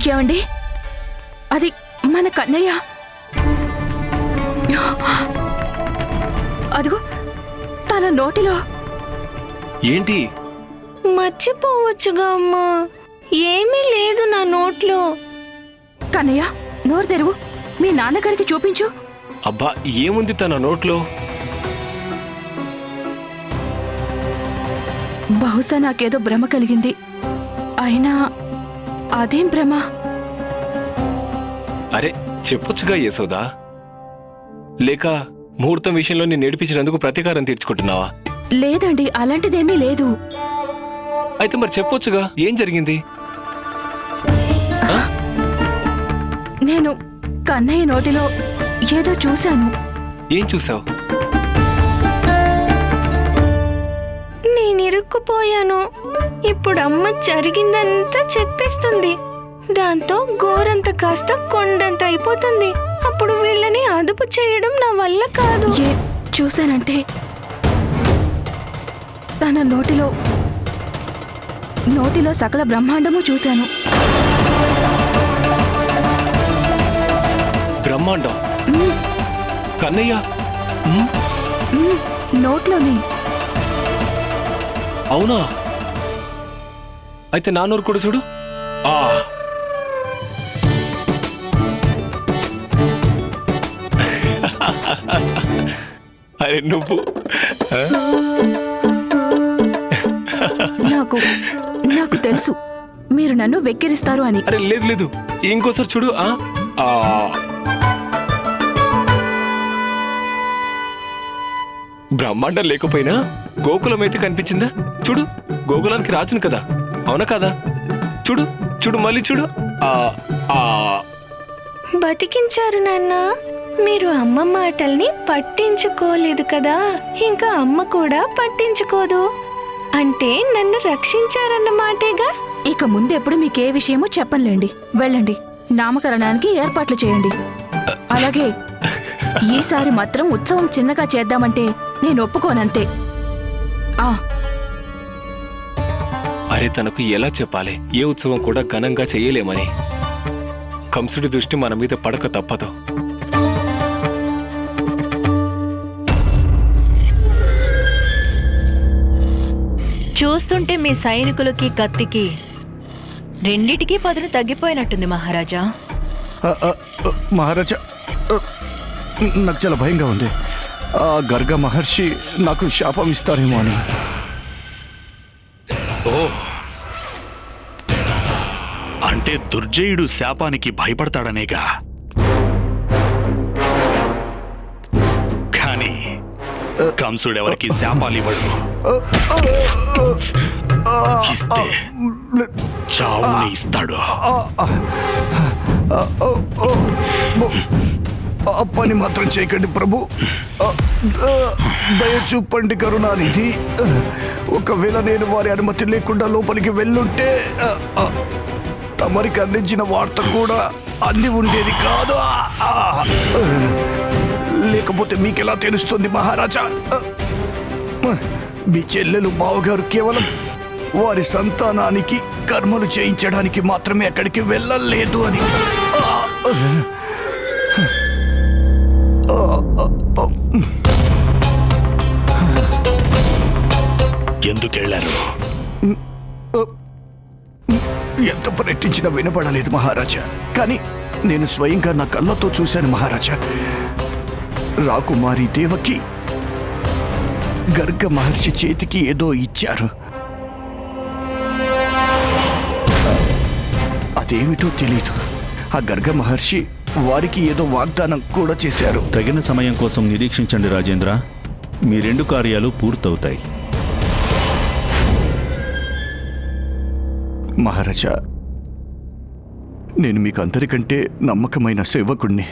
ఏమండి, అది మన కన్నయ్య. అదిగో తన నోటిలో. ఏంటి? మర్చిపోవచ్చుగా అమ్మా, ఏమీ లేదు నా నోట్లో. కన్నయ్య, నోరు తెరువు, మీ నాన్నగారికి చూపించు. అబ్బా, ఏముంది తన నోట్లో? బహుశా నాకేదో భ్రమ కలిగింది. అయినా అదేం భ్రమ? అరే చెప్పొచ్చుగా యశోదా. లేక ముహూర్తం విషయంలో నేను నేర్పించినందుకు ప్రతీకారం తీర్చుకుంటున్నావా? లేదండి, అలాంటిదేమీ లేదు. అయితే మరి చెప్పొచ్చుగా, ఏం జరిగింది? నేను కన్నయ్య నోటిలో ఏదో చూశాను. ఏం చూసావు? నేనిరుక్కుపోయాను. ఇప్పుడు అమ్మ జరిగిందంతా చెప్పేస్తుంది. దాంతో గోరంత కాస్త కొండంత అయిపోతుంది. అప్పుడు వీళ్ళని అదుపు చేయడం నా వల్ల కాదు. చూశానంటే తన నోటిలో సకల బ్రహ్మాండము చూశాను. బ్రహ్మాండం? కన్నయ్య నోట్లోనే. అవునా? అయితే నా నోరు కూడా చూడు. అరే నువ్వు నాకు తెలుసు మీరు నన్ను వెక్కిరిస్తారు అని. అరే లేదు లేదు, ఇంకోసారి చూడు. బ్రహ్మాండం లేకపోయినా గోకులం అయితే కనిపించిందా? చూడు, గోకులానికి రాజును కదా, అవునా కదా? చూడు చూడు, మళ్ళీ చూడు. బతికించారు నాన్న. మీరు అమ్మ మాటల్ని పట్టించుకోలేదు కదా, ఇంకా అమ్మ కూడా పట్టించుకోదు. అంటే నన్ను రక్షించారన్నమాటేగా. ఇక ముందెప్పుడు మీకే విషయమో చెప్పనులేండి. వెళ్ళండి, నామకరణానికి ఏర్పాట్లు చేయండి. అలాగే ఈసారి మాత్రం ఉత్సవం చిన్నగా చేద్దామంటే నేను ఒప్పుకోనంతే. అరే తనకు ఎలా చెప్పాలి? ఏ ఉత్సవం కూడా ఘనంగా చేయలేమని. కంసుడి దృష్టి మన మీద పడక తప్పదు. చూస్తుంటే మీ సైనికులకి కత్తికి రెండిటికీ పదును తగ్గిపోయినట్టుంది మహారాజా. మహారాజా, నాకు చాలా భయంగా ఉంది. ఆ గర్గ మహర్షి నాకు శాపం ఇస్తారేమో అని. ఓ, అంటే దుర్జయుడు శాపానికి భయపడతాడనేగా. కానీ కంసుడెవరికి శాపాలు ఇవ్వడు. ఇస్తే చావుని ఇస్తాడు. పని మాత్రం చేయకండి ప్రభు. దయ చూపండి కరుణానిధి. ఒకవేళ నేను వారి అనుమతి లేకుండా లోపలికి వెళ్ళుంటే తమరికి అందించిన వార్త కూడా అంది ఉండేది కాదు. లేకపోతే మీకెలా తెలుస్తుంది మహారాజా? మీ చెల్లెలు బావగారు కేవలం వారి సంతానానికి కర్మలు చేయించడానికి మాత్రమే అక్కడికి వెళ్ళలేదు అని. ఎందుకెళ్లారు? ఎంత ప్రయత్నించినా వినపడలేదు మహారాజా. కానీ నేను స్వయంగా నా కళ్ళతో చూశాను మహారాజా. రాకుమారి దేవకి గర్గ మహర్షి చేతికి ఏదో ఇచ్చారు. అదేమిటో తెలీదు. ఆ గర్గ మహర్షి వారికి ఏదో వాగ్దానం కూడా చేశారు. తగిన సమయం కోసం నిరీక్షించండి రాజేంద్ర. మీ 2 కార్యాలు పూర్తవుతాయి. మహారాజా, నేను మీకు అందరికంటే నమ్మకమైన సేవకుణ్ణి.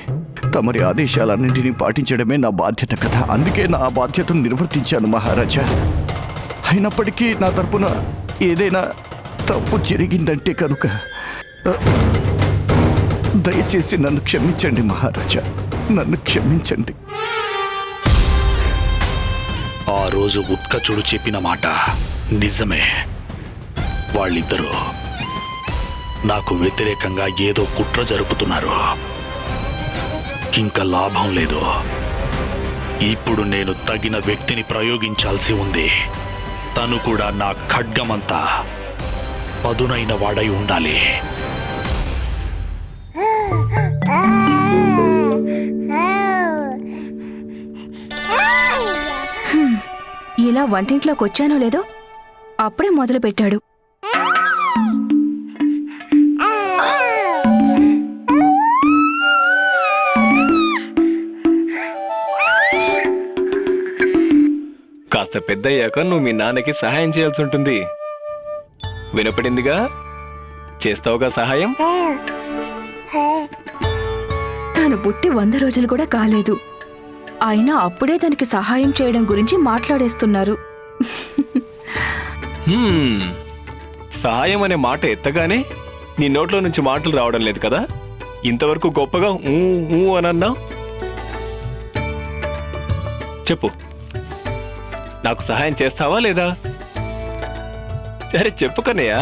తమరి ఆదేశాలన్నింటినీ పాటించడమే నా బాధ్యత కదా. అందుకే నా బాధ్యతను నిర్వర్తించాను మహారాజా. అయినప్పటికీ నా తరపున ఏదైనా తప్పు జరిగిందంటే కనుక దయచేసి నన్ను క్షమించండి మహారాజా, నన్ను క్షమించండి. ఆ రోజు ఉత్కచుడు చెప్పిన మాట నిజమే. వాళ్ళిద్దరూ నాకు వ్యతిరేకంగా ఏదో కుట్ర జరుపుతున్నారు. ఇంకా లాభం లేదు. ఇప్పుడు నేను తగిన వ్యక్తిని ప్రయోగించాల్సి ఉంది. తను కూడా నా ఖడ్గమంతా పదునైన వాడై ఉండాలి. ఇలా వంటింట్లోకి వచ్చానో లేదో అప్పుడే మొదలు పెట్టాడు. కాస్త పెద్దయ్యాక నువ్వు మీ నాన్నకి సహాయం చేయాల్సి ఉంటుంది. వినపడిందిగా? చేస్తావుగా సహాయం? తను పుట్టి 100 రోజులు కూడా కాలేదు, అయినా అప్పుడే తనకి సహాయం చేయడం గురించి మాట్లాడేస్తున్నారు. సహాయం అనే మాట ఎత్తగానే నీ నోట్లో నుంచి మాటలు రావడం లేదు కదా. ఇంతవరకు గొప్పగా ఊ ఊ అని అన్నావు. చెప్పు, నాకు సహాయం చేస్తావా లేదా? సరే చెప్పు కన్నయ్య.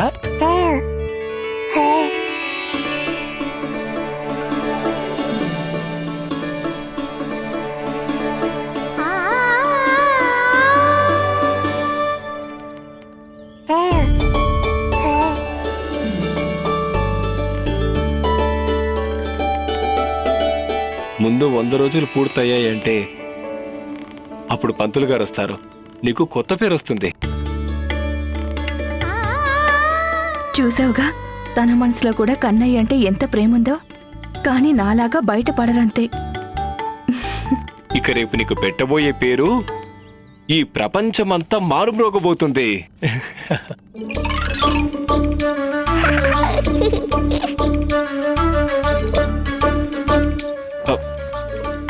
ముందు 100 రోజులు పూర్తయ్యాయంటే అప్పుడు పంతులు గారు వస్తారు. నీకు కొత్త పేరు వస్తుంది. చూసావుగా, తన మనసులో కూడా కన్నయ్య అంటే ఎంత ప్రేముందో. కానీ నాలాగా బయటపడరంతే. ఇక రేపు నీకు పెట్టబోయే పేరు ఈ ప్రపంచమంతా మారుమ్రోగబోతుంది.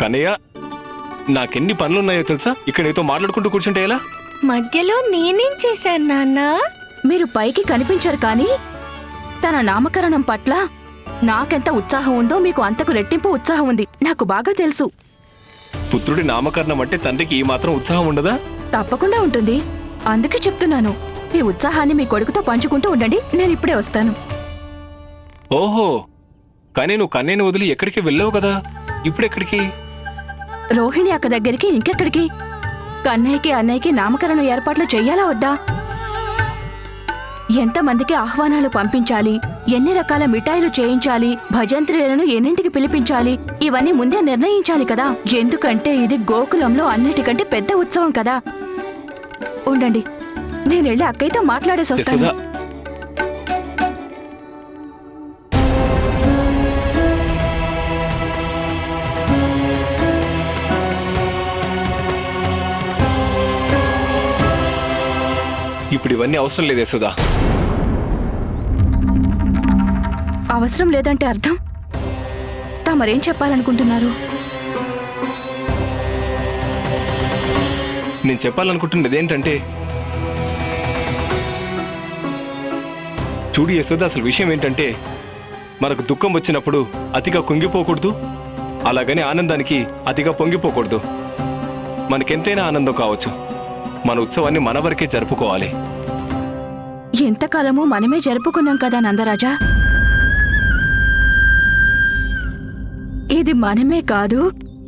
కన్నయ్య, నాకెన్ని పనులున్నాయో తెలుసా? ఇక్కడ నీతో మాట్లాడుకుంటూ కూర్చుంటే ఎలా? మధ్యలో నేనేం చేశాను నాన్న? మీరు పైకి కనిపించరు కానీ తన నామకరణం పట్ల నాకెంత ఉత్సాహం ఉందో మీకు అంతకు రెట్టింపు ఉత్సాహం ఉంది. నాకు బాగా తెలుసు. పుత్రుడి నామకరణం అంటే తండ్రికి ఈ మాత్రం ఉత్సాహం ఉండదా? తప్పకుండా ఉంటుంది. అందుకే చెప్తున్నాను, మీ ఉత్సాహాన్ని మీ కొడుకుతో పంచుకుంటూ ఉండండి. నేను ఇప్పుడే వస్తాను. ఓహో, కానీ నువ్వు కన్నయ్యని వదిలి ఎక్కడికి వెళ్ళావు కదా, ఇప్పుడెక్కడికి? రోహిణి అక్క దగ్గరికి. ఇంకెక్కడికి? కన్నయ్యకి అన్నయ్యకి నామకరణం ఏర్పాట్లు చెయ్యాలా వద్దా? ఎంతమందికి ఆహ్వానాలు పంపించాలి, ఎన్ని రకాల మిఠాయిలు చేయించాలి, భజంత్రీలను ఎన్నింటికి పిలిపించాలి, ఇవన్నీ ముందే నిర్ణయించాలి కదా. ఎందుకంటే ఇది గోకులంలో అన్నిటికంటే పెద్ద ఉత్సవం కదా. ఉండండి, నేనెళ్ళి అక్కయ్యతో మాట్లాడేసి వస్తాను. ఇప్పుడు ఇవన్నీ అవసరం లేదు యశోదా. అవసరం లేదంటే అర్థం? తమరేం చెప్పాలనుకుంటున్నారు? నేను చెప్పాలనుకుంటున్నది ఏంటంటే, చూడు యశోద, అసలు విషయం ఏంటంటే, మనకు దుఃఖం వచ్చినప్పుడు అతిగా కుంగిపోకూడదు, అలాగని ఆనందానికి అతిగా పొంగిపోకూడదు. మనకెంతైనా ఆనందం కావచ్చు, మన ఉత్సవాన్ని మన వరకే జరుపుకోవాలి. ఎంతకాలము మనమే జరుపుకున్నాం కదా నందరాజా. ఇది మనమే కాదు,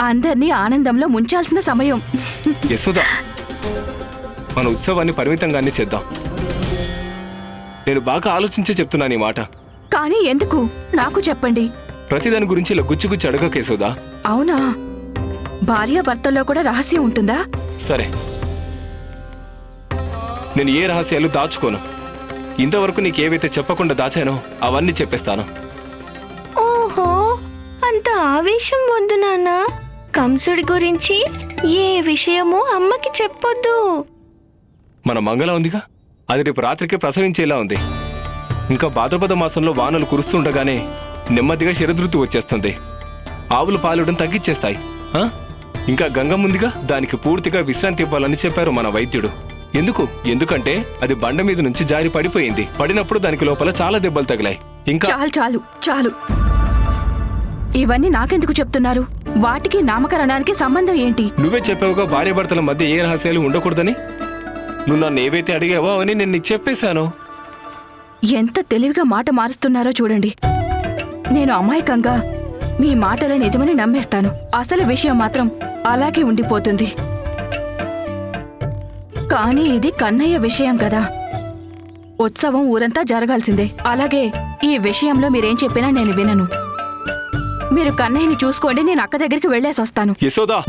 అందర్నీ ఆనందంలో ముంచాల్సిన సమయం. యశోద, మన ఉత్సవాన్ని పరిమితంగానే చేద్దాం. నేను బాగా ఆలోచించే చెప్తున్నాను ఈ మాట. కానీ ఎందుకు? నాకు చెప్పండి. ప్రతిదాని గురించి ఇలా గుచ్చి అడగకు యశోదా. అవునా? భార్యాభర్తల్లో కూడా రహస్యం ఉంటుందా? సరే, నేను ఏ రహస్యాలు దాచుకోను. ఇంతవరకు నీకేవైతే చెప్పకుండా దాచానో అవన్నీ చెప్పేస్తాను. ఓహో, అంత ఆవేశం వద్దు నాన్న. కంసుడి గురించి ఏ విషయమూ అమ్మకి చెప్పొద్దు. మన మంగళ ఉందిగా, అది రేపు రాత్రికి ప్రసవించేలా ఉంది. ఇంకా భాద్రపద మాసంలో వానలు కురుస్తుండగానే నెమ్మదిగా శరదృతువు వచ్చేస్తుంది. ఆవులు పాలడం తగ్గించేస్తాయి. ఇంకా గంగమ్మ ఉందిగా, దానికి పూర్తిగా విశ్రాంతి ఇవ్వాలని చెప్పారు మన వైద్యుడు. ఎందుకంటే అది బండ మీద నుంచి జారి పడిపోయింది. పడినప్పుడు దానికి లోపల చాలా దెబ్బలు తగిలాయి. ఇంకా చాలు. ఇవన్నీ నాకెందుకు చెప్తున్నారు? వాటికి నామకరణానికి సంబంధం ఏంటి? నువ్వే చెప్పావుగా భార్యాభర్తల మధ్య ఏ రహస్యాలు ఉండకూడదని. నువ్వు నన్ను ఏవైతే అడిగావో అవని నేను నీకు చెప్పేశాను. ఎంత తెలివిగా మాట మారుస్తున్నారో చూడండి. నేను అమాయకంగా మీ మాటల నిజమని నమ్మేస్తాను. అసలు విషయం మాత్రం అలాగే ఉండిపోతుంది. కానీ ఇది కన్నయ్య విషయం కదా. ఉత్సవం ఊరంతా జరగాల్సిందే. అలాగే ఈ విషయంలో మీరేం చెప్పినా నేను వినను. మీరు కన్నయ్యని చూసుకోండి, నేను అక్క దగ్గరికి వెళ్ళేసొస్తాను. యశోదా,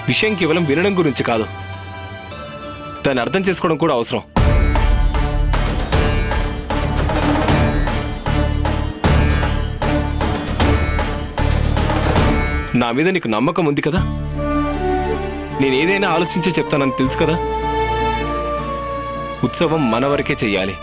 విషయం కేవలం వినడం గురించి కాదు, దాన్ని అర్థం చేసుకోవడం కూడా అవసరం. నా మీద నీకు నమ్మకం ఉంది కదా? నేనేదైనా ఆలోచించే చెప్తానని తెలుసు కదా? ఉత్సవం మన వరకే చెయ్యాలి.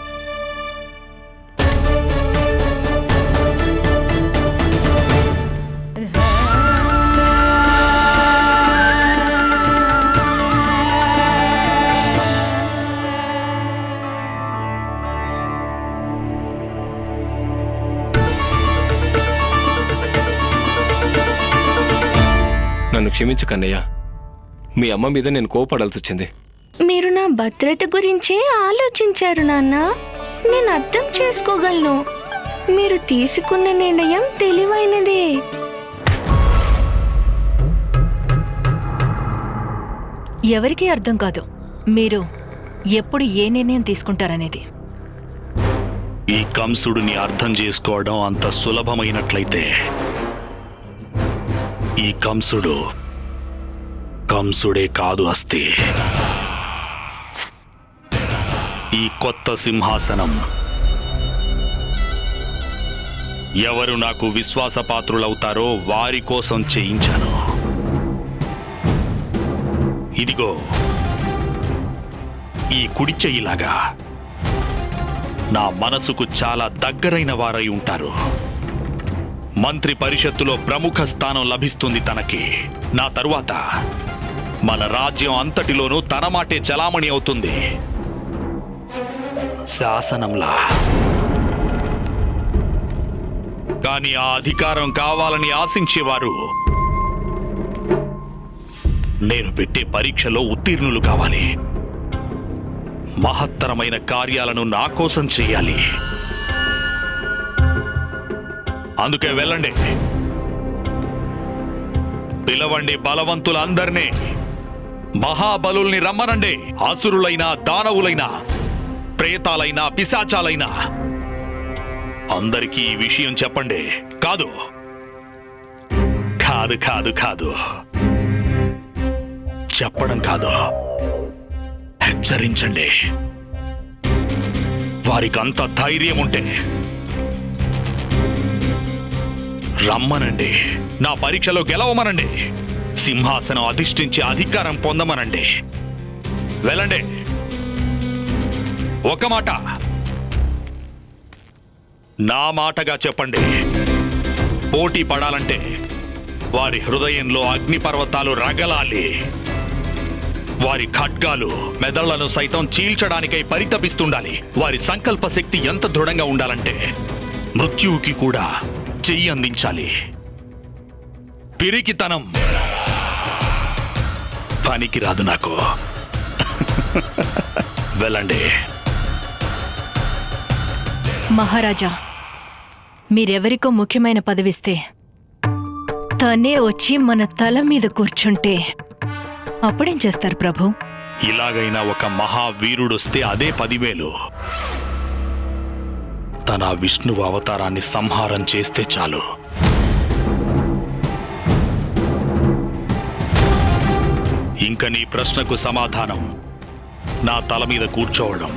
నన్ను క్షమించు కన్నయ్య, మీ అమ్మ మీద నేను కోపడాల్సి వచ్చింది. మీరు నా భద్రత గురించే ఆలోచించారు నాన్న. నేను అర్థం చేసుకోగలను. మీరు తీసుకున్న నిర్ణయం తెలివైనదే. ఎవరికీ అర్థం కాదు మీరు ఎప్పుడు ఏ నిర్ణయం తీసుకుంటారనేది. ఈ కంసుడిని అర్థం చేసుకోవడం అంత సులభమైనట్లయితే ఈ కంసుడే కాదు అస్తి. ఈ కొత్త సింహాసనం ఎవరు నాకు విశ్వాసపాత్రులవుతారో వారి కోసం చేయించాను. ఇదిగో ఈ కుడి చెయ్యిలాగా నా మనసుకు చాలా దగ్గరైన వారై ఉంటారు. మంత్రి పరిషత్తులో ప్రముఖ స్థానం లభిస్తుంది తనకి. నా తరువాత మన రాజ్యం అంతటిలోనూ తన మాటే చలామణి అవుతుంది, శాసనంలా. కానీ ఆ అధికారం కావాలని ఆశించేవారు నేను పెట్టే పరీక్షలో ఉత్తీర్ణులు కావాలి. మహత్తరమైన కార్యాలను నా కోసం చెయ్యాలి. అందుకే వెళ్ళండి, పిలవండి బలవంతులందర్నీ, మహాబలుల్ని రమ్మనండి. అసురులైనా, దానవులైనా, ప్రేతాలైనా, పిశాచాలైనా అందరికీ ఈ విషయం చెప్పండి. కాదు కాదు కాదు కాదు చెప్పడం కాదు, హెచ్చరించండి. వారికి అంత ధైర్యం ఉంటే రమ్మనండి, నా పరీక్షలో గెలవమనండి, సింహాసనం అధిష్ఠించి అధికారం పొందమనండి. వెళ్ళండి. ఒక మాట నా మాటగా చెప్పండి. పోటీ పడాలంటే వారి హృదయంలో అగ్నిపర్వతాలు రగలాలి. వారి ఖడ్గాలు మెదళ్లను సైతం చీల్చడానికై పరితపిస్తుండాలి. వారి సంకల్ప శక్తి ఎంత దృఢంగా ఉండాలంటే మృత్యువుకి కూడా చెయ్యి అందించాలి. పిరికితనం పనికి రాదు నాకు. వెళ్ళండి. మహారాజా, మీరెవరికో ముఖ్యమైన పదవిస్తే తనే వచ్చి మన తల మీద కూర్చుంటే అప్పుడేం చేస్తారు ప్రభు? ఇలాగైనా ఒక మహావీరుడొస్తే అదే 10,000. తన విష్ణువు అవతారాన్ని సంహారం చేస్తే చాలు. ఇంక నీ ప్రశ్నకు సమాధానం నా తల మీద కూర్చోవడం.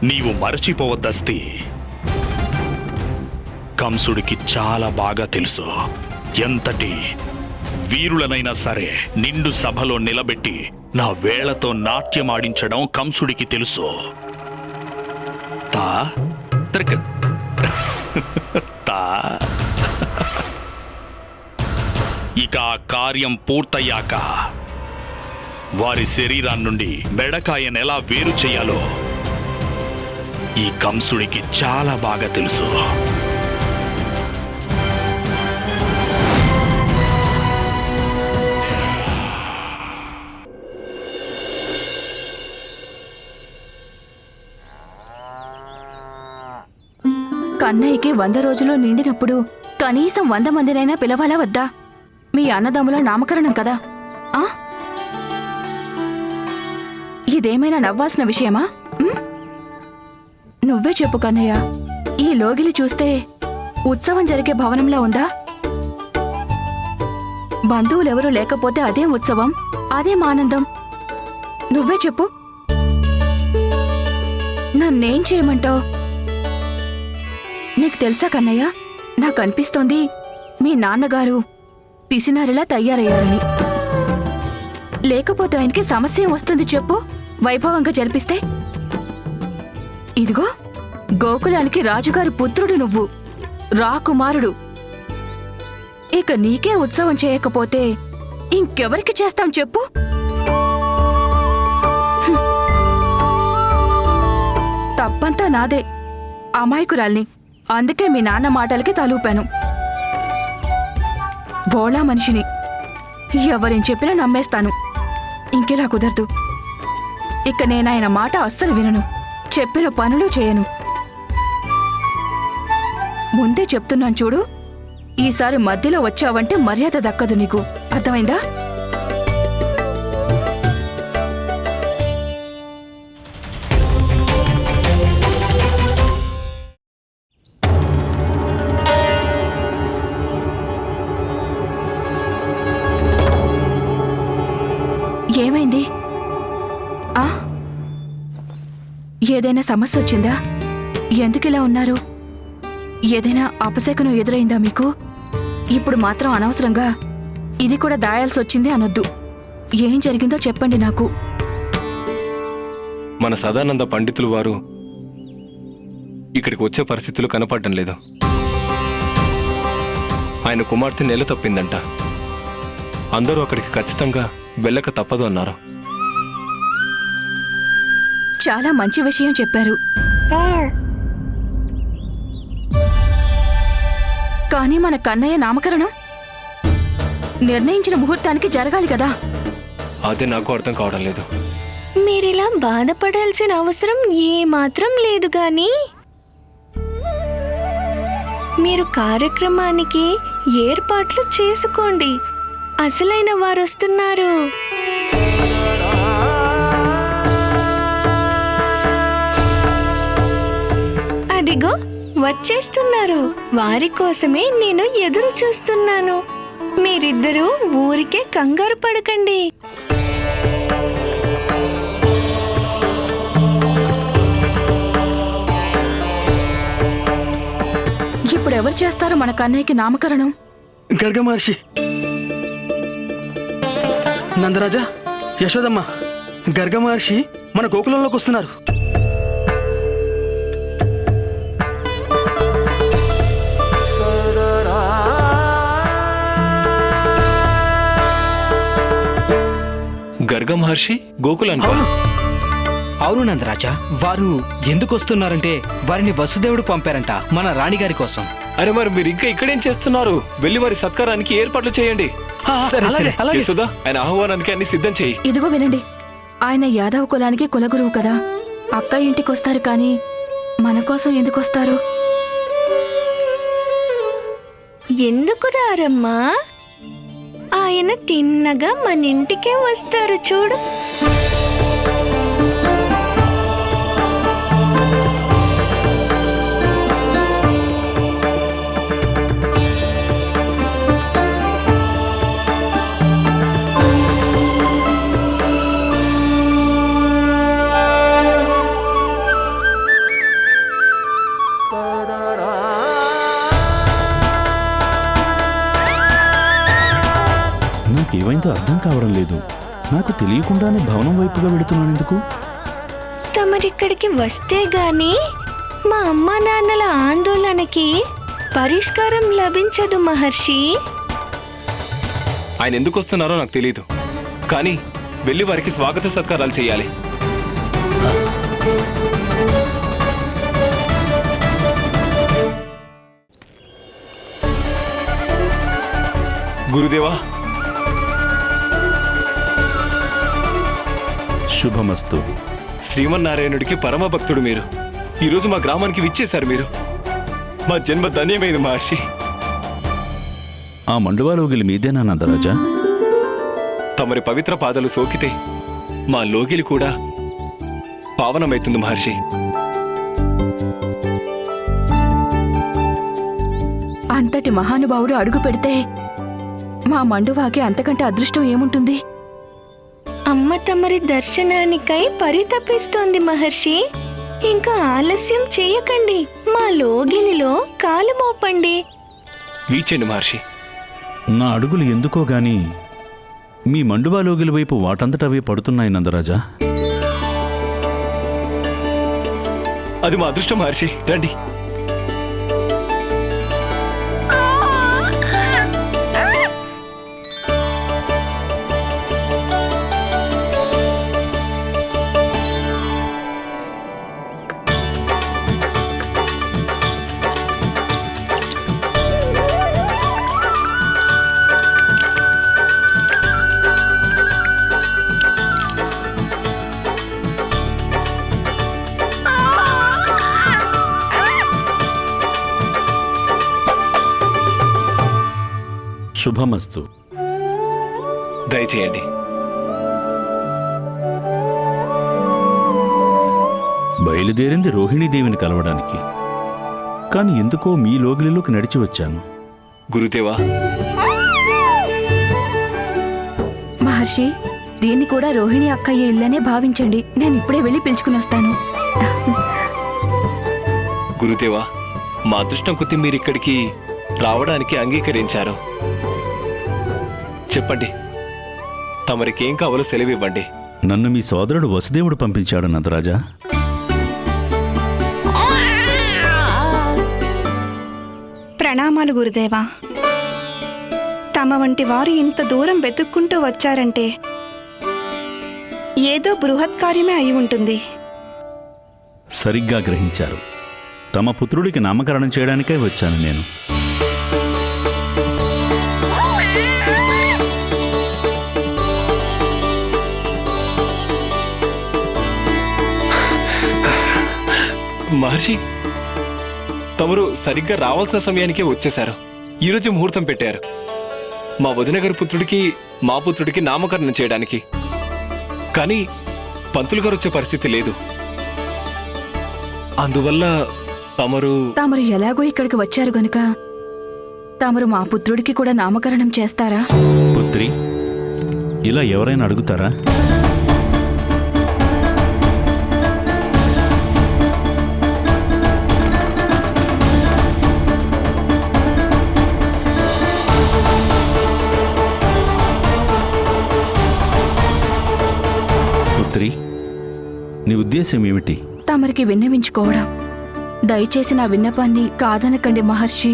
నీవు మరచిపోవద్దస్తి, కంసుడికి చాలా బాగా తెలుసు. ఎంతటి వీరులనైనా సరే నిండు సభలో నిలబెట్టి నా వేళ్లతో నాట్యమాడించడం కంసుడికి తెలుసు. ఇక ఆ కార్యం పూర్తయ్యాక వారి శరీరాన్నుండి బెడకాయను ఎలా వేరు చేయాలో ఈ కంసుడికి చాలా బాగా తెలుసు. కన్నయ్యకి 100 రోజులు నిండినప్పుడు కనీసం 100 మందినైనా పిలవాలా వద్దా? మీ అన్నదమ్ముల నామకరణం కదా. ఆ ఇదేమైనా నవ్వాల్సిన విషయమా? నువ్వే చెప్పు కన్నయ్య, ఈ లోగిలి చూస్తే ఉత్సవం జరిగే భవనంలా ఉందా? బంధువులెవరూ లేకపోతే అదేం ఉత్సవం, అదేం ఆనందం? నువ్వే చెప్పు. నన్నేం చేయమంటావు? నీకు తెలుసా కన్నయ్య, నాకనిపిస్తోంది మీ నాన్నగారు పిసినారిలా తయారయ్యారని. లేకపోతే ఆయనకి సమస్య వస్తుంది చెప్పు, వైభవంగా జరిపిస్తే. ఇదిగో గోకులానికి రాజుగారి పుత్రుడు నువ్వు, రాకుమారుడు. ఇక నీకే ఉత్సవం చేయకపోతే ఇంకెవరికి చేస్తాం చెప్పు? తప్పంతా నాదే, అమాయకురాల్ని. అందుకే మీ నాన్న మాటలకి తలూపాను. బోళా మనిషిని, ఎవరేం చెప్పినా నమ్మేస్తాను. ఇంకెలా కుదరదు. ఇక నేనాయన మాట అస్సలు వినను, చెప్పిన పనులు చేయను. ముందే చెప్తున్నాను చూడు, ఈసారి మధ్యలో వచ్చావంటే మర్యాద దక్కదు నీకు, అర్థమైందా? ఏమైంది? ఆ ఏదైనా సమస్య వచ్చిందా? ఎందుకిలా ఉన్నారు? ఏదైనా అపశకనం ఎదురైందా మీకు? ఇప్పుడు మాత్రం అనవసరంగా ఇది కూడా దాయాల్సొచ్చింది అనొద్దు. ఏం జరిగిందో చెప్పండి నాకు. మన సదానంద పండితులు వారు ఇక్కడికి వచ్చే పరిస్థితులు కనపడడం లేదు. ఆయన కుమార్తె నెల తప్పిందంట. అందరూ అక్కడికి ఖచ్చితంగా వెళ్ళక తప్పదు అన్నారు. చాలా మంచి విషయం చెప్పారు. కానీ మన కన్నయ్య నామకరణం నిర్ణయించిన ముహూర్తానికి జరగాలి కదా. అదే నాకు అర్థం కావడం లేదు. మీరిలా బాధపడాల్సిన అవసరం ఏమాత్రం లేదు గాని మీరు కార్యక్రమానికి ఏర్పాట్లు చేసుకోండి. అసలైన వారొస్తున్నారు. అదిగో వచ్చేస్తున్నారు. వారి కోసమే నేను ఎదురు చూస్తున్నాను. మీరిద్దరూ ఊరికే కంగారు పడకండి. ఇప్పుడు ఎవరు చేస్తారు మన కన్నయ్యకి నామకరణం? గర్గ మహర్షి, నందరాజా, యశోదమ్మ, గర్గ మహర్షి మన గోకులంలోకి వస్తున్నారు. గర్గ మహర్షి గోకులానికి? అవును నందరాజా, వారు ఎందుకు వస్తున్నారంటే వారిని వసుదేవుడు పంపారంట మన రాణిగారి కోసం. అరే మరి మీరు ఇంకా ఇక్కడేం చేస్తున్నారు? వెళ్ళి వారి సత్కారానికి ఏర్పాట్లు చేయండి. సరే సరే. యశోదా, ఆయన ఆహ్వానానికి అన్ని సిద్ధం చేయి. ఇదిగో వినండి, ఆయన యాదవ కులానికి కులగురువు కదా. అక్క ఇంటికొస్తారు కానీ మన కోసం ఎందుకొస్తారు? ఎందుకు రారమ్మా? ఆయన తిన్నగా మన ఇంటికే వస్తారు చూడు. నాకేమైందో అర్థం కావడం లేదు. నాకు తెలియకుండానే భవనం వైపుగా వెళుతున్నాను ఎందుకు? తమరిక్కడికి వస్తే గాని మా అమ్మా నాన్నల ఆందోళనకి పరిష్కారం లభించదు మహర్షి. ఆయన ఎందుకు వస్తున్నారో నాకు తెలియదు, కానీ వెళ్ళి వారికి స్వాగత సత్కారాలు చేయాలి. గురుదేవా, శుభమస్తు. శ్రీమన్నారాయణుడికి పరమ భక్తుడు మీరు. ఈరోజు మా గ్రామానికి విచ్చేశారు మీరు. మా జన్మ ధన్యమైంది మహర్షి. ఆ మండువాలోగిలి మీదేనా నందరాజా? తమరి పవిత్ర పాదాలు సోకితే మా లోగిలి కూడా పావనమైతుంది మహర్షి. అంతటి మహానుభావుడు అడుగు పెడితే మా మండువాకి అంతకంటే అదృష్టం ఏముంటుంది? అమ్మ తమరి దర్శనానికై పరితపిస్తోంది మహర్షి. ఇంకా ఆలస్యం చేయకండి, మా లోగిలిలో కాలు మోపండి. వీచండి మహర్షి. నా అడుగులు ఎందుకో గాని మీ మండువాలోగిలి వైపు వాటంతటవే పడుతున్నాయి నందరాజా. అది మా అదృష్టం మహర్షి. రండి. శుభమస్తు. దయచేయండి. బయలుదేరింది రోహిణీదేవిని కలవడానికి, కాని ఎందుకో మీ లోగిలిలోకి నడిచి వచ్చాను. గురుదేవా, మహర్షి, దీన్ని కూడా రోహిణి అక్కయ్య ఇల్లనే భావించండి. నేను ఇప్పుడే వెళ్ళి పిలుచుకుని వస్తాను. గురుదేవా, మా అదృష్టం కొద్ది మీరిక్కడికి రావడానికి అంగీకరించారు. చెప్పండి, తమరికేం కావాలో సెలవివ్వండి. నన్ను మీ సోదరుడు వసుదేవుడు పంపించాడు నందరాజా. ప్రణామాలు గురుదేవా. తమ వంటి వారు ఇంత దూరం వెతుక్కుంటూ వచ్చారంటే ఏదో బృహత్ కార్యమే అయి ఉంటుంది. సరిగ్గా గ్రహించారు. తమ పుత్రుడికి నామకరణం చేయడానికే వచ్చాను నేను. మహర్షి, తమరు సరిగ్గా రావాల్సిన సమయానికే వచ్చేశారు. ఈరోజు ముహూర్తం పెట్టారు మా వదిన గారి పుత్రుడికి మా పుత్రుడికి నామకరణం చేయడానికి. కానీ పంతులు గారు వచ్చే పరిస్థితి లేదు. అందువల్ల తమరు ఎలాగో ఇక్కడికి వచ్చారు గనుక తమరు మా పుత్రుడికి కూడా నామకరణం చేస్తారా? పుత్రి, ఇలా ఎవరైనా అడుగుతారా? పుత్రి, నీ ఉద్దేశం ఏమిటి? తమరికి విన్నవించుకోవడం. దయచేసి నా విన్నపాన్ని కాదనకండి మహర్షి.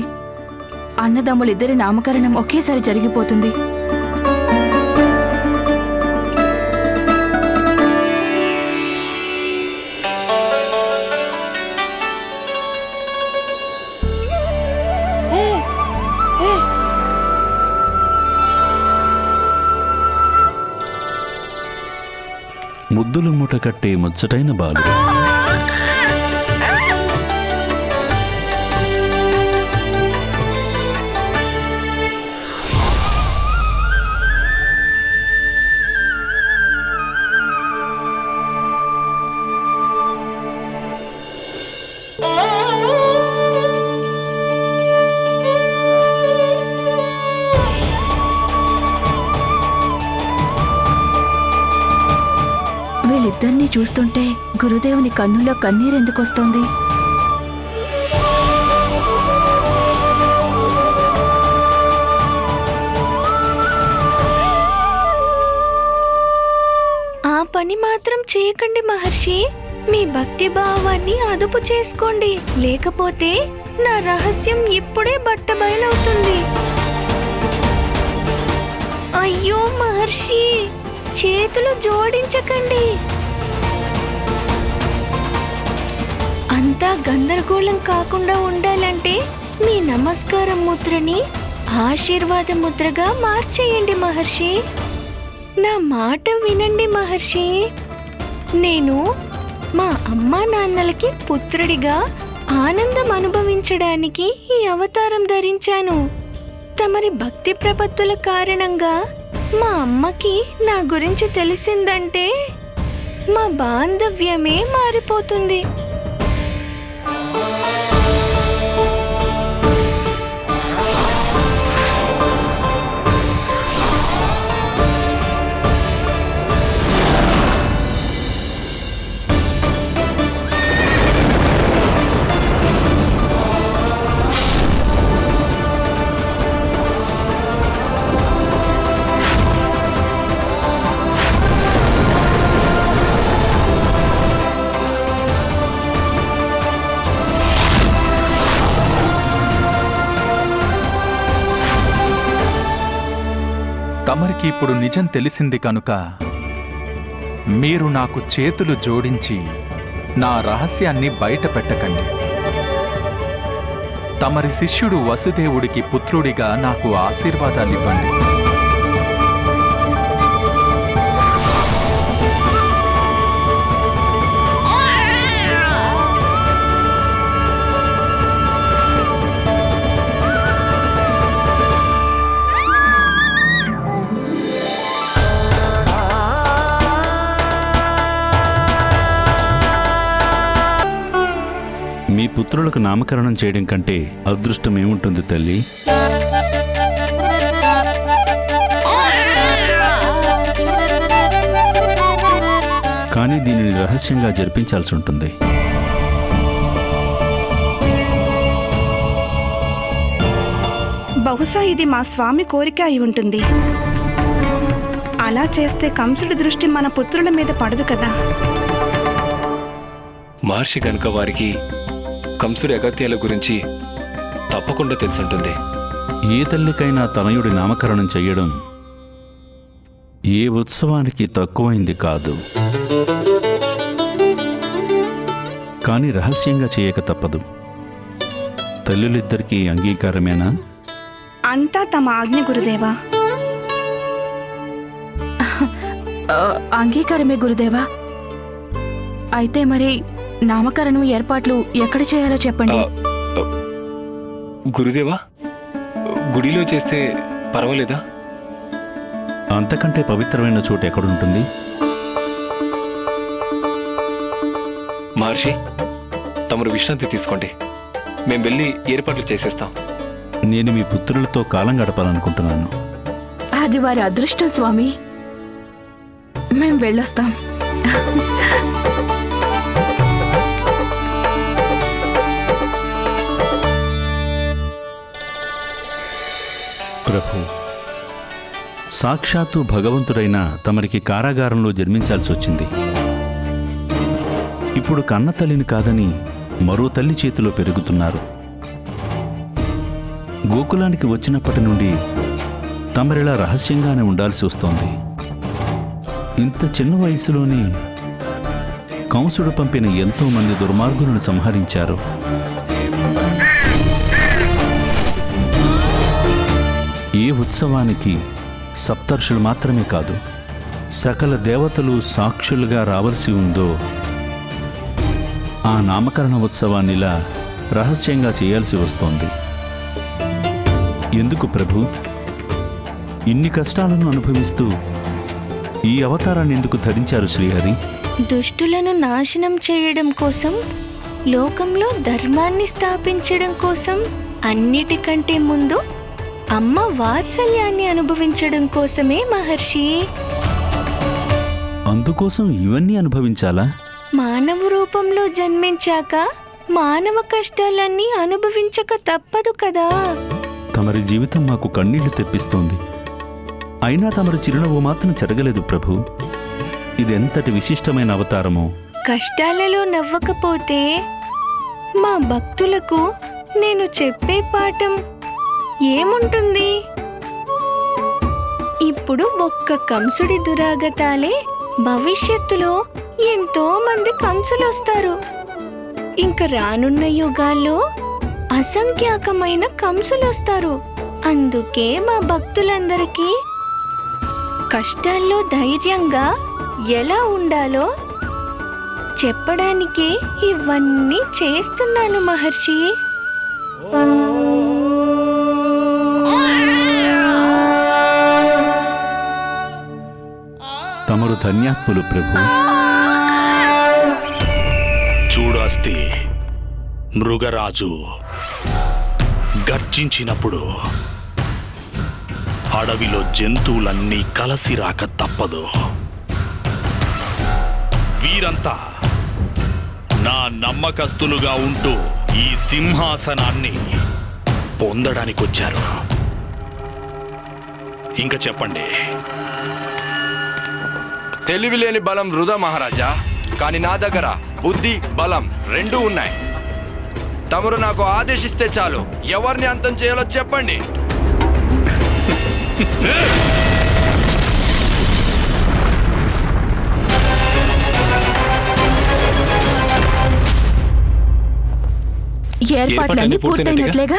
అన్నదమ్ములిద్దరి నామకరణం ఒకేసారి జరిగిపోతుంది. ముద్దులు మూట కట్టే ముచ్చటైన బాలుడు. వీళ్ళిద్దరినీ చూస్తుంటే గురుదేవుని కన్నులో కన్నీరెందుకొస్తోంది? ఆ పని మాత్రం చేయకండి మహర్షి. మీ భక్తి భావాన్ని అదుపు చేసుకోండి, లేకపోతే నా రహస్యం ఇప్పుడే బట్టబయలవుతుంది. అయ్యో మహర్షి, చేతులు జోడించకండి. అంతా గందరగోళం కాకుండా ఉండాలంటే మీ నమస్కారం ముద్రని ఆశీర్వాద ముద్రగా మార్చేయండి మహర్షి. నా మాట వినండి మహర్షి. నేను మా అమ్మా నాన్నలకి పుత్రుడిగా ఆనందం అనుభవించడానికి ఈ అవతారం ధరించాను. తమరి భక్తి ప్రపత్తుల కారణంగా మా అమ్మకి నా గురించి తెలిసిందంటే మా బాంధవ్యమే మారిపోతుంది. తమరికి ఇప్పుడు నిజం తెలిసింది కనుక మీరు నాకు చేతులు జోడించి నా రహస్యాన్ని బయట పెట్టకండి. తమరి శిష్యుడు వసుదేవుడికి పుత్రుడిగా నాకు ఆశీర్వాదాలివ్వండి. మీ పుత్రులకు నామకరణం చేయడం కంటే అదృష్టం ఏముంటుంది తల్లి? కానీ దీనిని రహస్యంగా జరిపించాల్సి ఉంటుంది. బహుశా ఇది మా స్వామి కోరిక అయి ఉంటుంది. అలా చేస్తే కంసుడి దృష్టి మన పుత్రుల మీద పడదు కదా. మహర్షి కనుక వారికి కంసుడి అగత్యాల గురించి తప్పకుండా తెలుసుంటుంది. ఏ తల్లికైనా తనయుడి నామకరణం చెయ్యడం ఏ ఉత్సవానికి తక్కువైంది కాదు. కానీ రహస్యంగా చేయక తప్పదు. తల్లులిద్దరికీ అంగీకారమేనా? అంతా తమ ఆజ్ఞ గురుదేవా. అంగీకారమే గురుదేవా. అయితే మరి నామకరణం ఏర్పాట్లు ఎక్కడ చేయాలో చెప్పండి. గురుదేవా, గుడిలో చేస్తే పర్వాలేదా? అంతకంటే పవిత్రమైన చోటు ఎక్కడుంటుంది? మహర్షి, తమరు విశ్రాంతి తీసుకోండి. మేం వెళ్ళి ఏర్పాట్లు చేసేస్తాం. నేను మీ పుత్రులతో కాలం గడపాలనుకుంటున్నాను. అది వారి అదృష్టం స్వామి. మేం వెళ్ళొస్తాం. ప్రభు, సాక్షాత్తు భగవంతుడైన తమరికి కారాగారంలో జన్మించాల్సి వచ్చింది. ఇప్పుడు కన్న తల్లిని కాదని మరో తల్లి చేతిలో పెరుగుతున్నారు. గోకులానికి వచ్చినప్పటి నుండి తమరిలా రహస్యంగానే ఉండాల్సి వస్తోంది. ఇంత చిన్న వయసులోనే కంసుడు పంపిన ఎంతో మంది దుర్మార్గులను సంహరించారు. ఏ ఉత్సవానికి సప్తర్షులు మాత్రమే కాదు, సకల దేవతలు సాక్షులుగా రావలసి ఉందో ఆ నామకరణ ఉత్సవాన్నిలా రహస్యంగా చేయాల్సి వస్తోంది. ఎందుకు ప్రభు? ఇన్ని కష్టాలను అనుభవిస్తూ ఈ అవతారాన్ని ఎందుకు ధరించారు శ్రీహరి? దుష్టులను నాశనం చేయడం కోసం, లోకంలో ధర్మాన్ని స్థాపించడం కోసం, అన్నిటికంటే ముందు అమ్మ వాత్సల్యాన్ని అనుభవించడం కోసమే మహర్షి. అందుకోసం ఇవన్నీ అనుభవించాలా? మానవ రూపంలో జన్మించాక మానవ కష్టాలన్నీ అనుభవించక తప్పదు కదా. తమరి జీవితం మాకు కన్నీళ్లు తెప్పిస్తోంది. అయినా తమరి చిరునవ్వు మాత్రం చెరగలేదు ప్రభు. ఇదెంతటి విశిష్టమైన అవతారమో. కష్టాలలో నవ్వకపోతే మా భక్తులకు నేను చెప్పే పాఠం ఏముంటుంది? ఇప్పుడు ఒక్క కంసుడి దురాగతాలే భవిష్యత్తులో ఎంతో మంది కంసులు వస్తారు. ఇంక రానున్న యుగాల్లో అసంఖ్యాకమైన కంసులు వస్తారు. అందుకే మా భక్తులందరికీ కష్టాల్లో ధైర్యంగా ఎలా ఉండాలో చెప్పడానికే ఇవన్నీ చేస్తున్నాను మహర్షి. తమరు ధన్యాత్ములు ప్రభు. చూడాస్తి, మృగరాజు గర్జించినప్పుడు అడవిలో జంతువులన్నీ కలసి రాక తప్పదు. వీరంతా నా నమ్మకస్తులుగా ఉంటూ ఈ సింహాసనాన్ని పొందడానికొచ్చారు. ఇంకా చెప్పండి. తెలివిలేని బలం వృధా మహారాజా. కానీ నా దగ్గర బుద్ధి, బలం రెండూ ఉన్నాయి. తమరు నాకు ఆదేశిస్తే చాలు, ఎవరిని అంతం చేయాలో చెప్పండి. ఏర్పాట్లన్నీ పూర్తయినట్లేగా?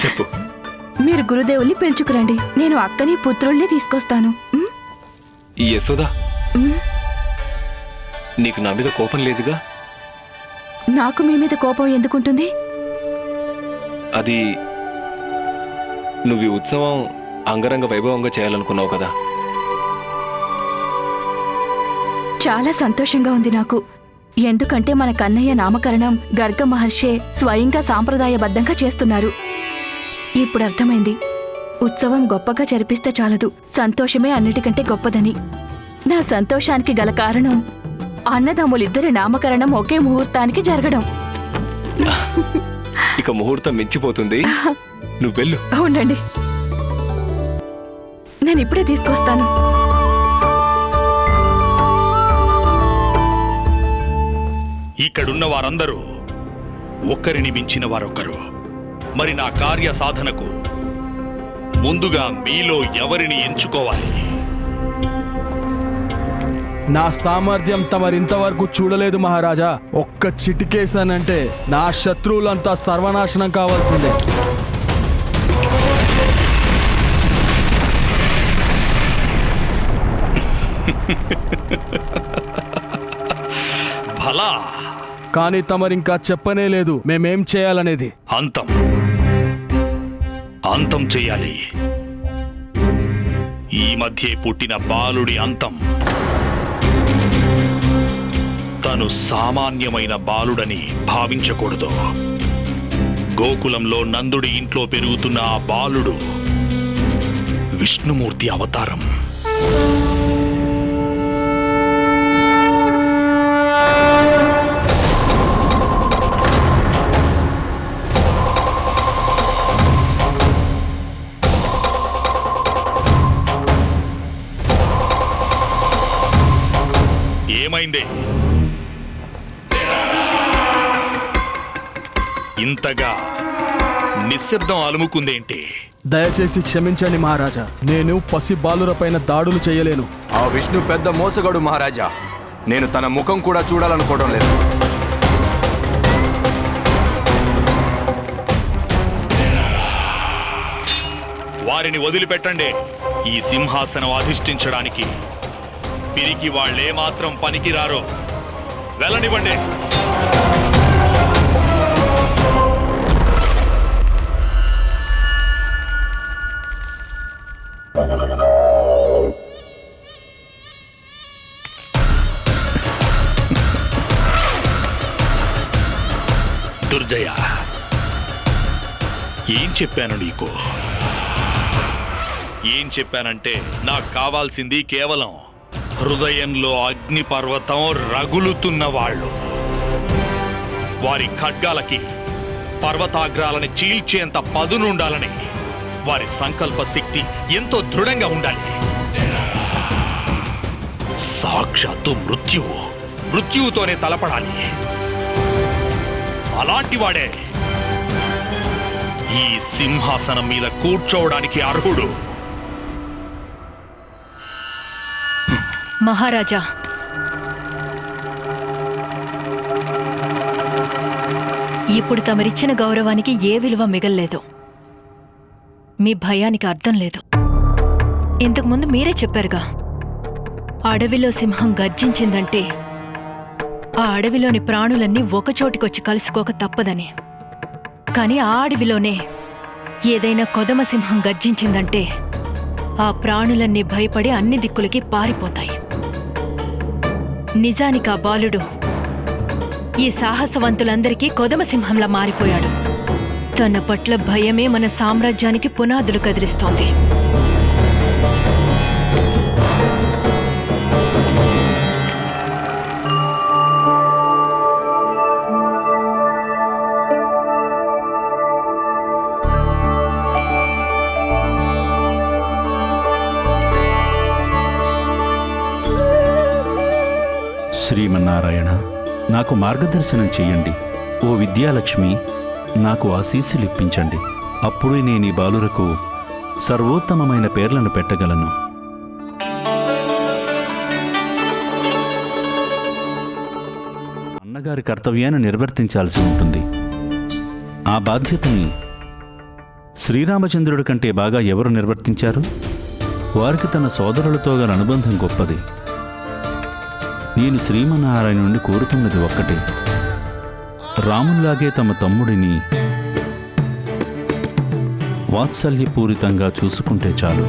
చెప్పు. మీరు గురుదేవుల్ని పిలుచుకురండి. నేను అక్కని పుత్రుల్ని తీసుకొస్తాను. ఈ యశోదా, నీకు నా మీద కోపం లేదుగా? నాకు మీ మీద కోపం ఎందుకుంటుంది? అది నువ్వు ఈ ఉత్సవం అంగరంగ వైభవంగా చేయాలనుకున్నావు కదా. చాలా సంతోషంగా ఉంది నాకు. ఎందుకంటే మన కన్నయ్య నామకరణం గర్గ మహర్షే స్వయంగా సాంప్రదాయబద్ధంగా చేస్తున్నారు. ఇప్పుడు అర్థమైంది, ఉత్సవం గొప్పగా జరిపిస్తే చాలదు, సంతోషమే అన్నిటికంటే గొప్పదని. నా సంతోషానికి గల కారణం అన్నదమ్ములిద్దరి నామకరణం ఒకే ముహూర్తానికి జరగడం. ఇక ముహూర్తం మించిపోతుంది. నువ్వు వెళ్ళు. ఉండండి, నేను ఇప్పుడే తీసుకొస్తాను. ఇక్కడున్న వారందరూ ఒక్కరిని మించిన వారొకరు. మరి నా కార్య సాధనకు ముందుగా మీలో ఎవరిని ఎంచుకోవాలి? నా సామర్థ్యం తమరింతవరకు చూడలేదు మహారాజా. ఒక్క చిటికేసానంటే నా శత్రువులంతా సర్వనాశనం కావాల్సిందే. భలా, కానీ తమరింకా చెప్పనే లేదు మేమేం చేయాలనేది. అంతం చెయ్యాలి. ఈ మధ్యే పుట్టిన బాలుడి అంతం. తను సామాన్యమైన బాలుడని భావించకూడదు. గోకులంలో నందుడి ఇంట్లో పెరుగుతున్న ఆ బాలుడు విష్ణుమూర్తి అవతారం. ఏమైంది? ఇంతగా నిశ్శబ్దం అలుముకుందేంటి? దయచేసి క్షమించండి మహారాజా. నేను పసి బాలురపైన దాడులు చేయలేను. ఆ విష్ణు పెద్ద మోసగాడు మహారాజా. నేను తన ముఖం కూడా చూడాలనుకోవడం లేదు. వారిని వదిలిపెట్టండి. ఈ సింహాసనం అధిష్ఠించడానికి పిరికి వాళ్ళే మాత్రం పనికిరారో వెళ్ళనివ్వండి. దుర్జయ, ఏం చెప్పాను నీకు? ఏం చెప్పానంటే నాకు కావాల్సింది కేవలం హృదయంలో అగ్నిపర్వతం రగులుతున్న వాళ్ళు. వారి ఖడ్గాలకి పర్వతాగ్రాలని చీల్చేంత పదునుండాలని, వారి సంకల్ప శక్తి ఎంతో దృఢంగా ఉండాలి. సాక్షాత్తు మృత్యువుతోనే తలపడాలి. అలాంటి వాడే ఈ సింహాసనం మీద కూర్చోవడానికి అర్హుడు. మహారాజా, ఇప్పుడు తమరిచ్చిన గౌరవానికి ఏ విలువ మిగల్లేదు. మీ భయానికి అర్థం లేదు. ఇంతకుముందు మీరే చెప్పారుగా, అడవిలో సింహం గర్జించిందంటే ఆ అడవిలోని ప్రాణులన్నీ ఒకచోటికొచ్చి కలుసుకోక తప్పదని. కాని ఆ అడవిలోనే ఏదైనా కొదమ సింహం గర్జించిందంటే ఆ ప్రాణులన్నీ భయపడి అన్ని దిక్కులకి పారిపోతాయి. నిజానికి ఆ బాలుడు ఈ సాహసవంతులందరికీ కొదమ సింహంలా మారిపోయాడు. తన పట్ల భయమే మన సామ్రాజ్యానికి పునాదులు కదిలిస్తోంది. శ్రీమన్నారాయణ, నాకు మార్గదర్శనం చెయ్యండి. ఓ విద్యాలక్ష్మి, నాకు ఆశీస్సులు ఇప్పించండి. అప్పుడే నేను ఈ బాలురకు సర్వోత్తమమైన పేర్లను పెట్టగలను. అన్నగారి కర్తవ్యాన్ని నిర్వర్తించాల్సి ఉంటుంది. ఆ బాధ్యతని శ్రీరామచంద్రుడి కంటే బాగా ఎవరు నిర్వర్తించారు? వారికి తన సోదరులతో గల అనుబంధం గొప్పది. నేను శ్రీమన్నారాయణ నుండి కోరుతున్నది ఒక్కటే, రామునిలాగే తమ తమ్ముడిని వాత్సల్యపూరితంగా చూసుకుంటే చాలు.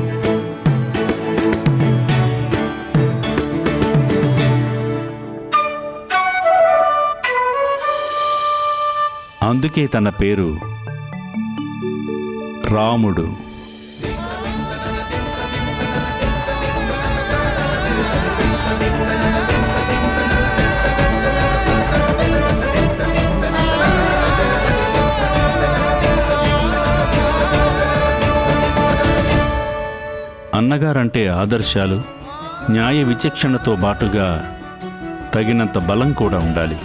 అందుకే తన పేరు రాముడు. అన్నగారంటే ఆదర్శాలు, న్యాయ విచక్షణతో బాటుగా తగినంత బలం కూడా ఉండాలి.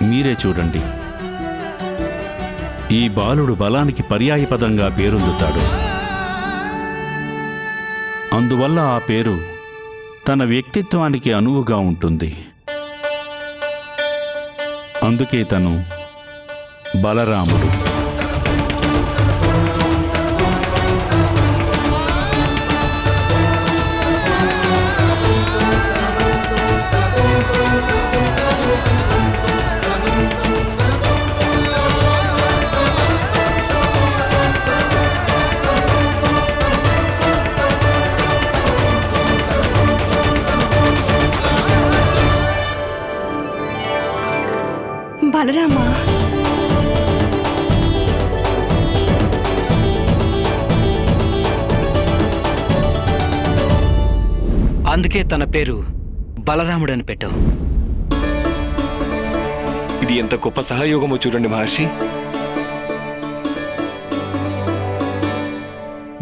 మీరే చూడండి, ఈ బాలుడు బలానికి పర్యాయపదంగా పేరొందుతాడు. అందువల్ల ఆ పేరు తన వ్యక్తిత్వానికి అనువుగా ఉంటుంది. అందుకే తను బలరాముడు. బలరామా, అందుకే తన పేరు బలరాముడు అని పెట్టావు. ఇది ఎంత గొప్ప సహయోగమో చూడండి మహర్షి.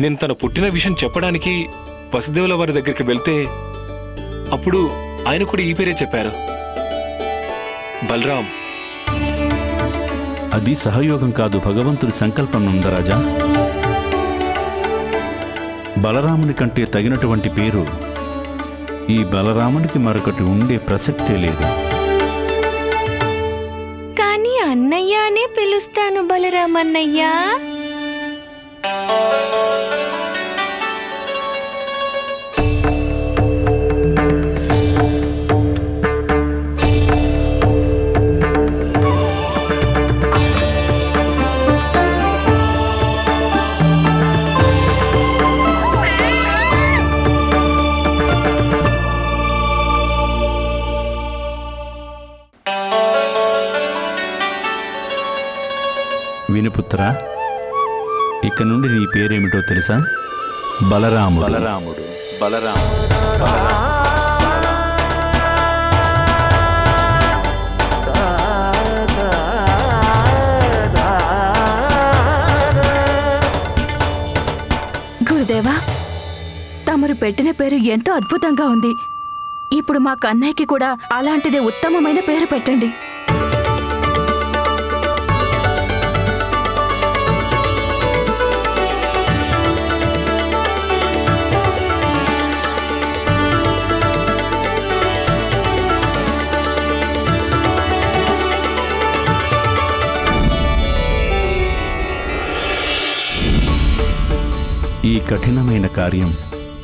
నేను తన పుట్టిన విషయం చెప్పడానికి వసుదేవుల వారి దగ్గరికి వెళ్తే అప్పుడు ఆయన కూడా ఈ పేరే చెప్పారు, బలరాం. అది సహయోగం కాదు, భగవంతుడి సంకల్పం నందరాజా. బలరాముని కంటే తగినటువంటి పేరు ఈ బలరామునికి మరొకటి ఉండే ప్రసక్తే లేదు. కానీ అన్నయ్య అనే పిలుస్తాను, బలరామన్నయ్య. వినుపుత్రా, ఇక నుండి నీ పేరేమిటో తెలుసా? బలరాముడు. బలరాముడు, బలరాముడు, గురుదేవా, తమరు పెట్టిన పేరు ఎంతో అద్భుతంగా ఉంది. ఇప్పుడు మా కన్నయ్యకి కూడా అలాంటిదే ఉత్తమమైన పేరు పెట్టండి. ఈ కఠినమైన కార్యం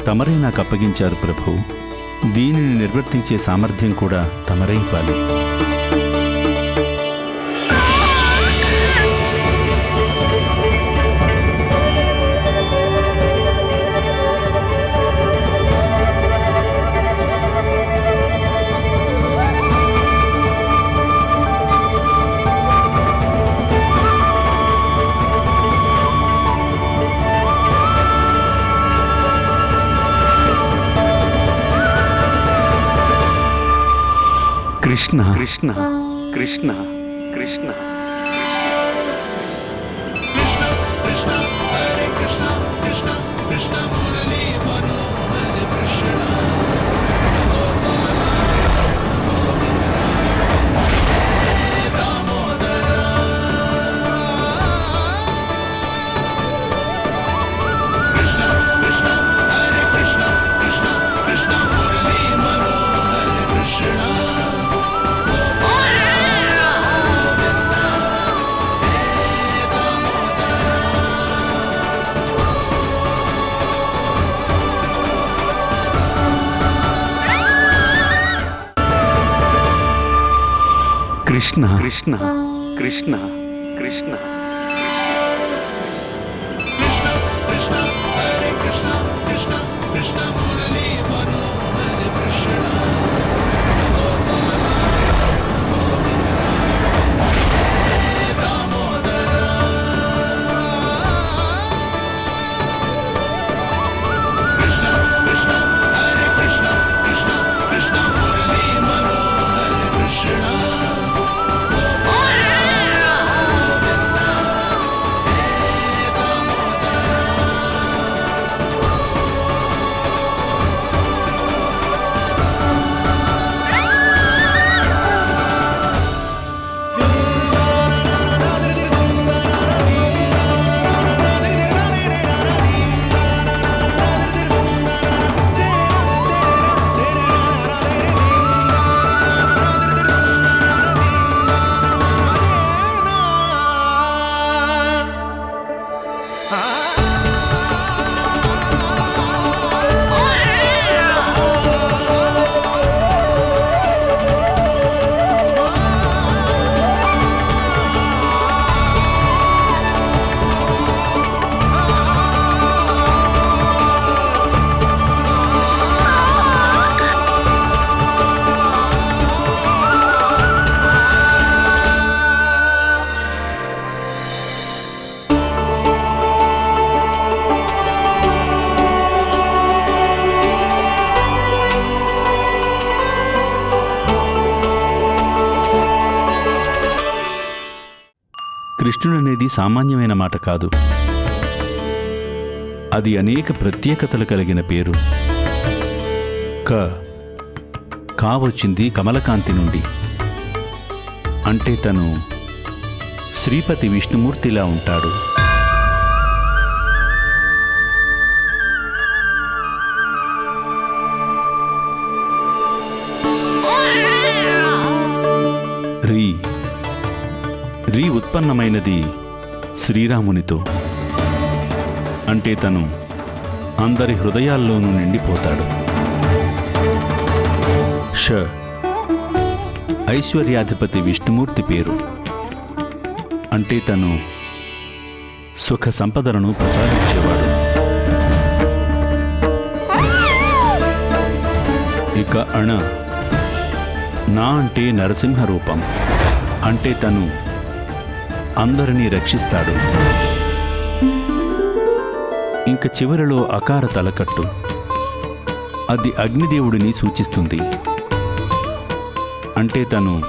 తమరే నాకు అప్పగించారు ప్రభు. దీనిని నిర్వర్తించే సామర్థ్యం కూడా తమరే ఇవ్వాలి. కృష్ణ కృష్ణ కృష్ణ కృష్ణ కృష్ణ కృష్ణ కృష్ణ కృష్ణ కృష్ణుడనేది సామాన్యమైన మాట కాదు. అది అనేక ప్రత్యేకతలు కలిగిన పేరు. కా వచ్చింది కమలకాంతి నుండి. అంటే తను శ్రీపతి విష్ణుమూర్తిలా ఉంటాడు. రీ ఉత్పన్నమైనది శ్రీరామునితో. అంటే తను అందరి హృదయాల్లోనూ నిండిపోతాడు. ఐశ్వర్యాధిపతి విష్ణుమూర్తి పేరు. అంటే తను సుఖ సంపదలను ప్రసాదించేవాడు. ఇక నా అంటే నరసింహ రూపం. అంటే తను అందరినీ రక్షిస్తాడు. ఇంక చివరిలో అకార తలకట్టు. అది అగ్నిదేవుడిని సూచిస్తుంది. అంటే తను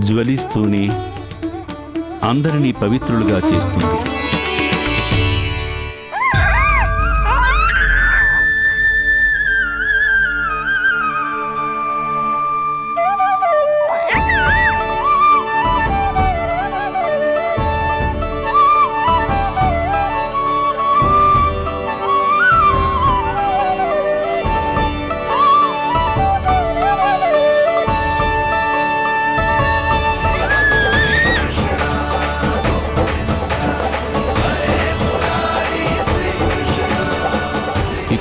జ్వలిస్తూనే అందరినీ పవిత్రులుగా చేస్తుంది.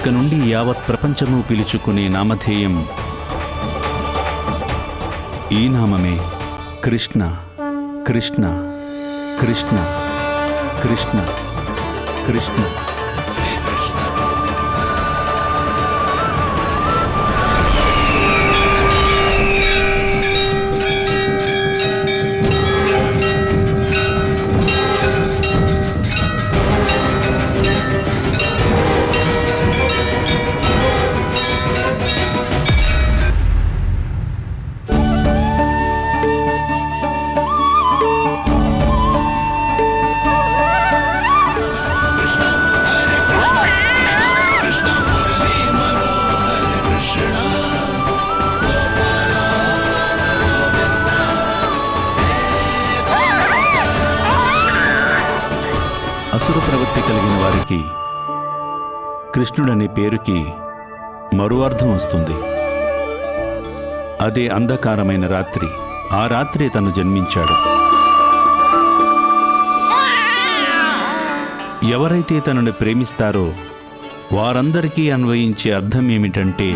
ఇక నుండి యావత్ ప్రపంచము పిలుచుకునే నామధేయం ఈ నామమే, కృష్ణ కృష్ణ కృష్ణ కృష్ణ కృష్ణ. అసుర ప్రవృత్తి కలిగిన వారికి కృష్ణుడనే పేరుకి మరో అర్థం వస్తుంది. అదే అంధకారమైన రాత్రి. ఆ రాత్రి తను జన్మించాడు. ఎవరైతే తనను ప్రేమిస్తారో వారందరికీ అన్వయించే అర్థం ఏమిటంటే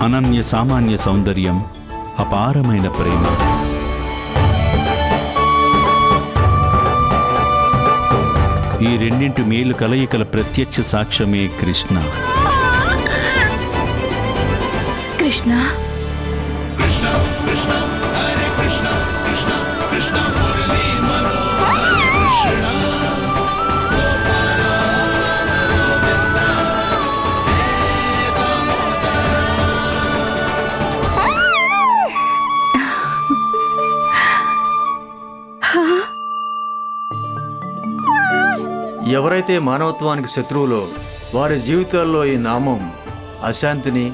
అనన్య సామాన్య సౌందర్యం, అపారమైన ప్రేమ. ఈ రెండింటి మేలు కలయికల ప్రత్యక్ష సాక్ష్యమే కృష్ణ. కృష్ణ ఎవరైతే మానవత్వానికి శత్రువులో వారి జీవితాల్లో ఈ నామం అశాంతిని,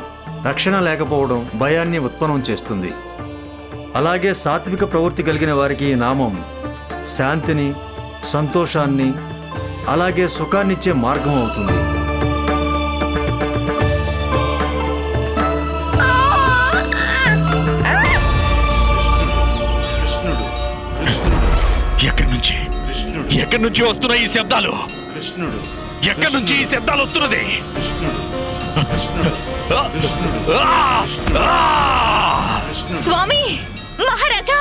రక్షణ లేకపోవడం, భయాన్ని ఉత్పన్నం చేస్తుంది. అలాగే సాత్విక ప్రవృత్తి కలిగిన వారికి ఈ నామం శాంతిని, సంతోషాన్ని, అలాగే సుఖాన్నిచ్చే మార్గం అవుతుంది. ఎక్కడి నుంచి వస్తున్నాయి ఈ శబ్దాలు? కృష్ణుడు ఎక్కడి నుంచి ఈ శబ్దాలు వస్తున్నది? స్వామి, మహారాజా,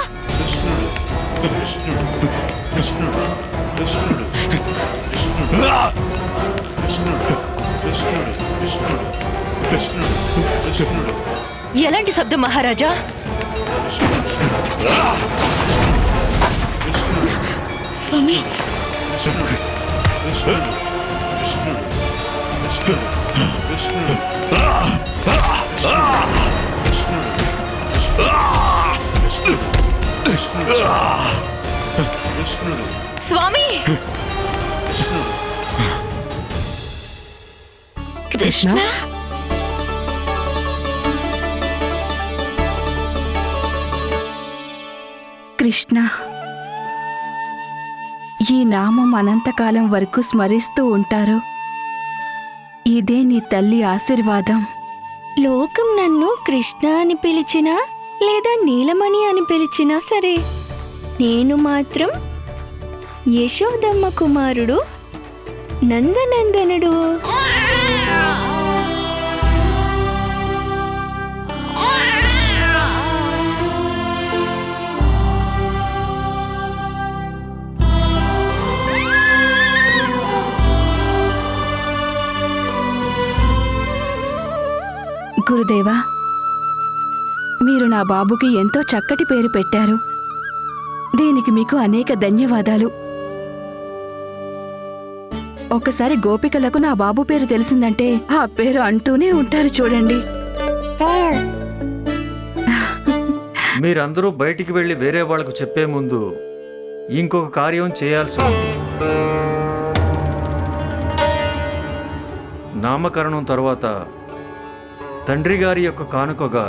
ఎలాంటి శబ్దం మహారాజా? స్వామి, స్వామి, కృష్ణ, కృష్ణ, ఈ నామం అనంతకాలం వరకు స్మరిస్తూ ఉంటారు. ఇదే నీ తల్లి ఆశీర్వాదం. లోకం నన్ను కృష్ణ అని పిలిచినా లేదా నీలమణి అని పిలిచినా సరే, నేను మాత్రం యశోదమ్మ కుమారుడు నందనందనుడు. గురుదేవా, మీరు నా బాబుకి ఎంతో చక్కటి పేరు పెట్టారు. దీనికి మీకు అనేక ధన్యవాదాలు. ఒకసారి గోపికలకు నా బాబు పేరు తెలిసిందంటే ఆ పేరు అంటూనే ఉంటారు చూడండి. మీరందరూ బయటికి వెళ్ళి వేరే వాళ్లకు చెప్పే ముందు ఇంకొక కార్యం చేయాల్సి ఉంది. నామకరణం తర్వాత తండ్రి గారి యొక్క కానుకగా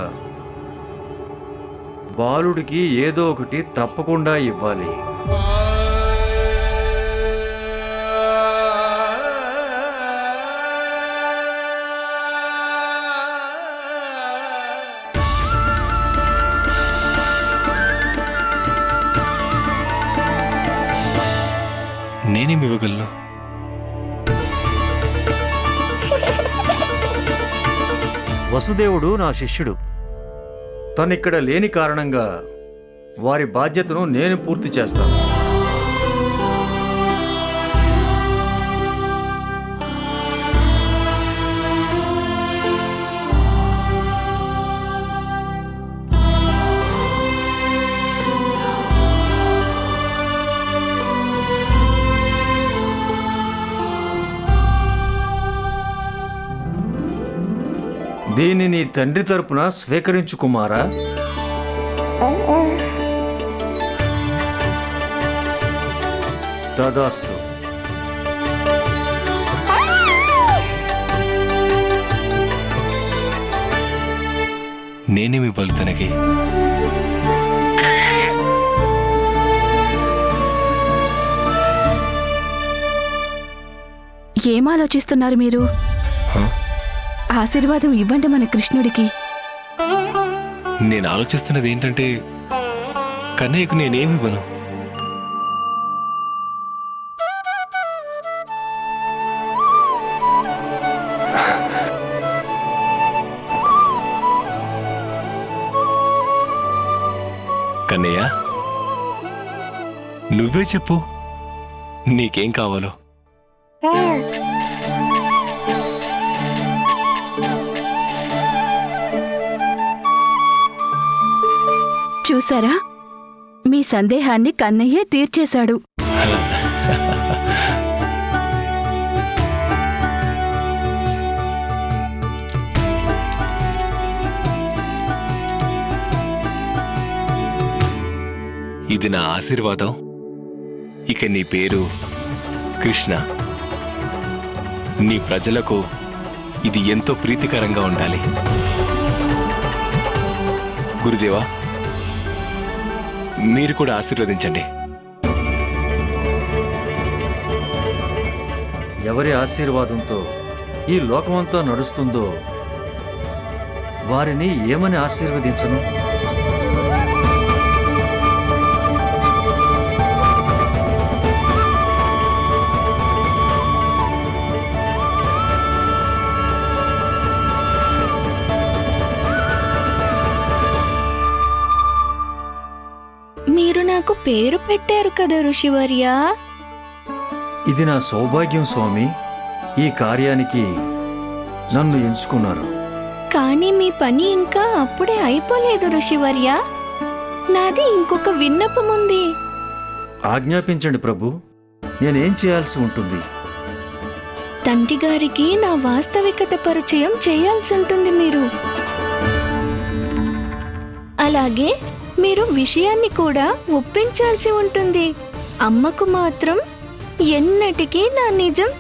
బాలుడికి ఏదో ఒకటి తప్పకుండా ఇవ్వాలి. నేనేమి ఇవ్వగలను? వసుదేవుడు నా శిష్యుడు. తనిక్కడ లేని కారణంగా వారి బాధ్యతను నేను పూర్తి చేస్తాను. దీన్ని నీ తండ్రి తరపున స్వీకరించు కుమారా. తదాస్తు. నేనేమి ఇవ్వాలి తనకి? ఏం ఆలోచిస్తున్నారు మీరు? ఆశీర్వాదం ఇవ్వండి మన కృష్ణుడికి. నేను ఆలోచిస్తున్నది ఏంటంటే కన్నయ్యకు నేనేమి ఇవ్వను. కన్నయ్య, నువ్వే చెప్పు, నీకేం కావాలో. చూసారా, మీ సందేహాన్ని కన్నయ్యే తీర్చేశాడు. ఇది నా ఆశీర్వాదం. ఇక నీ పేరు కృష్ణ. నీ ప్రజలకు ఇది ఎంతో ప్రీతికరంగా ఉండాలి. గురుదేవా, మీరు కూడా ఆశీర్వదించండి. ఎవరి ఆశీర్వాదంతో ఈ లోకమంతా నడుస్తుందో వారిని ఏమని ఆశీర్వదించను? మీరు నాకు పేరు పెట్టారు కదా ఋషివర్యా. ఇది నా సౌభాగ్యం స్వామి. ఈ కార్యానికి నన్ను ఎంచుకున్నారు. కానీ మీ పని ఇంకా అప్పుడే అయిపోలేదు ఋషివర్యా. నాది ఇంకొక విన్నపం ఉంది. ఆజ్ఞాపించండి ప్రభు. నేనేం చేయాల్సి ఉంటుంది? తండ్రి గారికి నా వాస్తవికత పరిచయం చేయాల్సి ఉంటుంది మీరు. అలాగే మీరు విషయాన్ని కూడా ఒప్పించాల్సి ఉంటుంది. అమ్మకు మాత్రం ఎన్నటికీ నా నిజం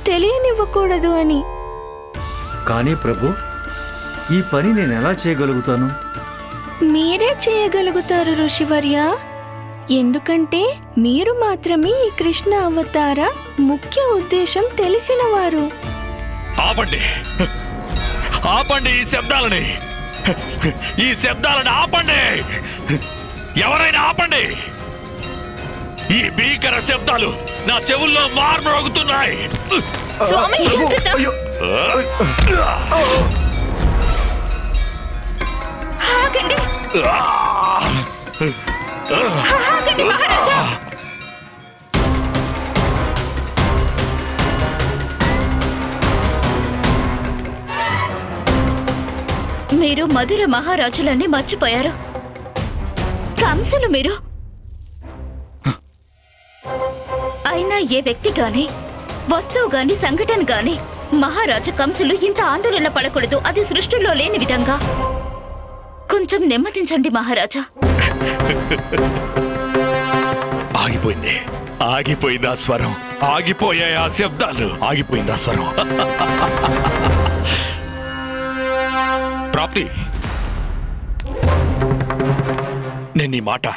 తెలియనివ్వకూడదు అని. కానీ ప్రభు, ఈ పని నేను ఎలా చేయగలుగుతాను? మీరే చేయగలుగుతారు ఋషివర్యా. ఎందుకంటే మీరు మాత్రమే ఈ కృష్ణ అవతార ముఖ్య ఉద్దేశం తెలిసినవారు. ఆపండి, ఆపండి ఈ శబ్దాలని, ఈ శబ్దాలను ఆపండి. ఎవరైనా ఆపండి. ఈ భీకర శబ్దాలు నా చెవుల్లో మార్మోగుతున్నాయి. స్వామి, జాగ్రత్త. ఆగండి. ఆగండి మహారాజా. మీరు మధుర మహారాజులన్నీ మర్చిపోయారు. కంసులు మీరు. అయినా ఏ వ్యక్తి గాని, వస్తువు గాని, సంఘటన గాని మహారాజు కంసులు ఇంత ఆందోళన పడకూడదు. అది సృష్టిలో లేని విధంగా. కొంచెం నెమ్మదించండి మహారాజా. ఆగిపోయింది, ఆగిపోయింది ఆ స్వరం. ఆగిపోయాయి ఆ శబ్దాలు. ఆగిపోయింది ఆ స్వరం. ప్రాప్తి, నేను నీ మాట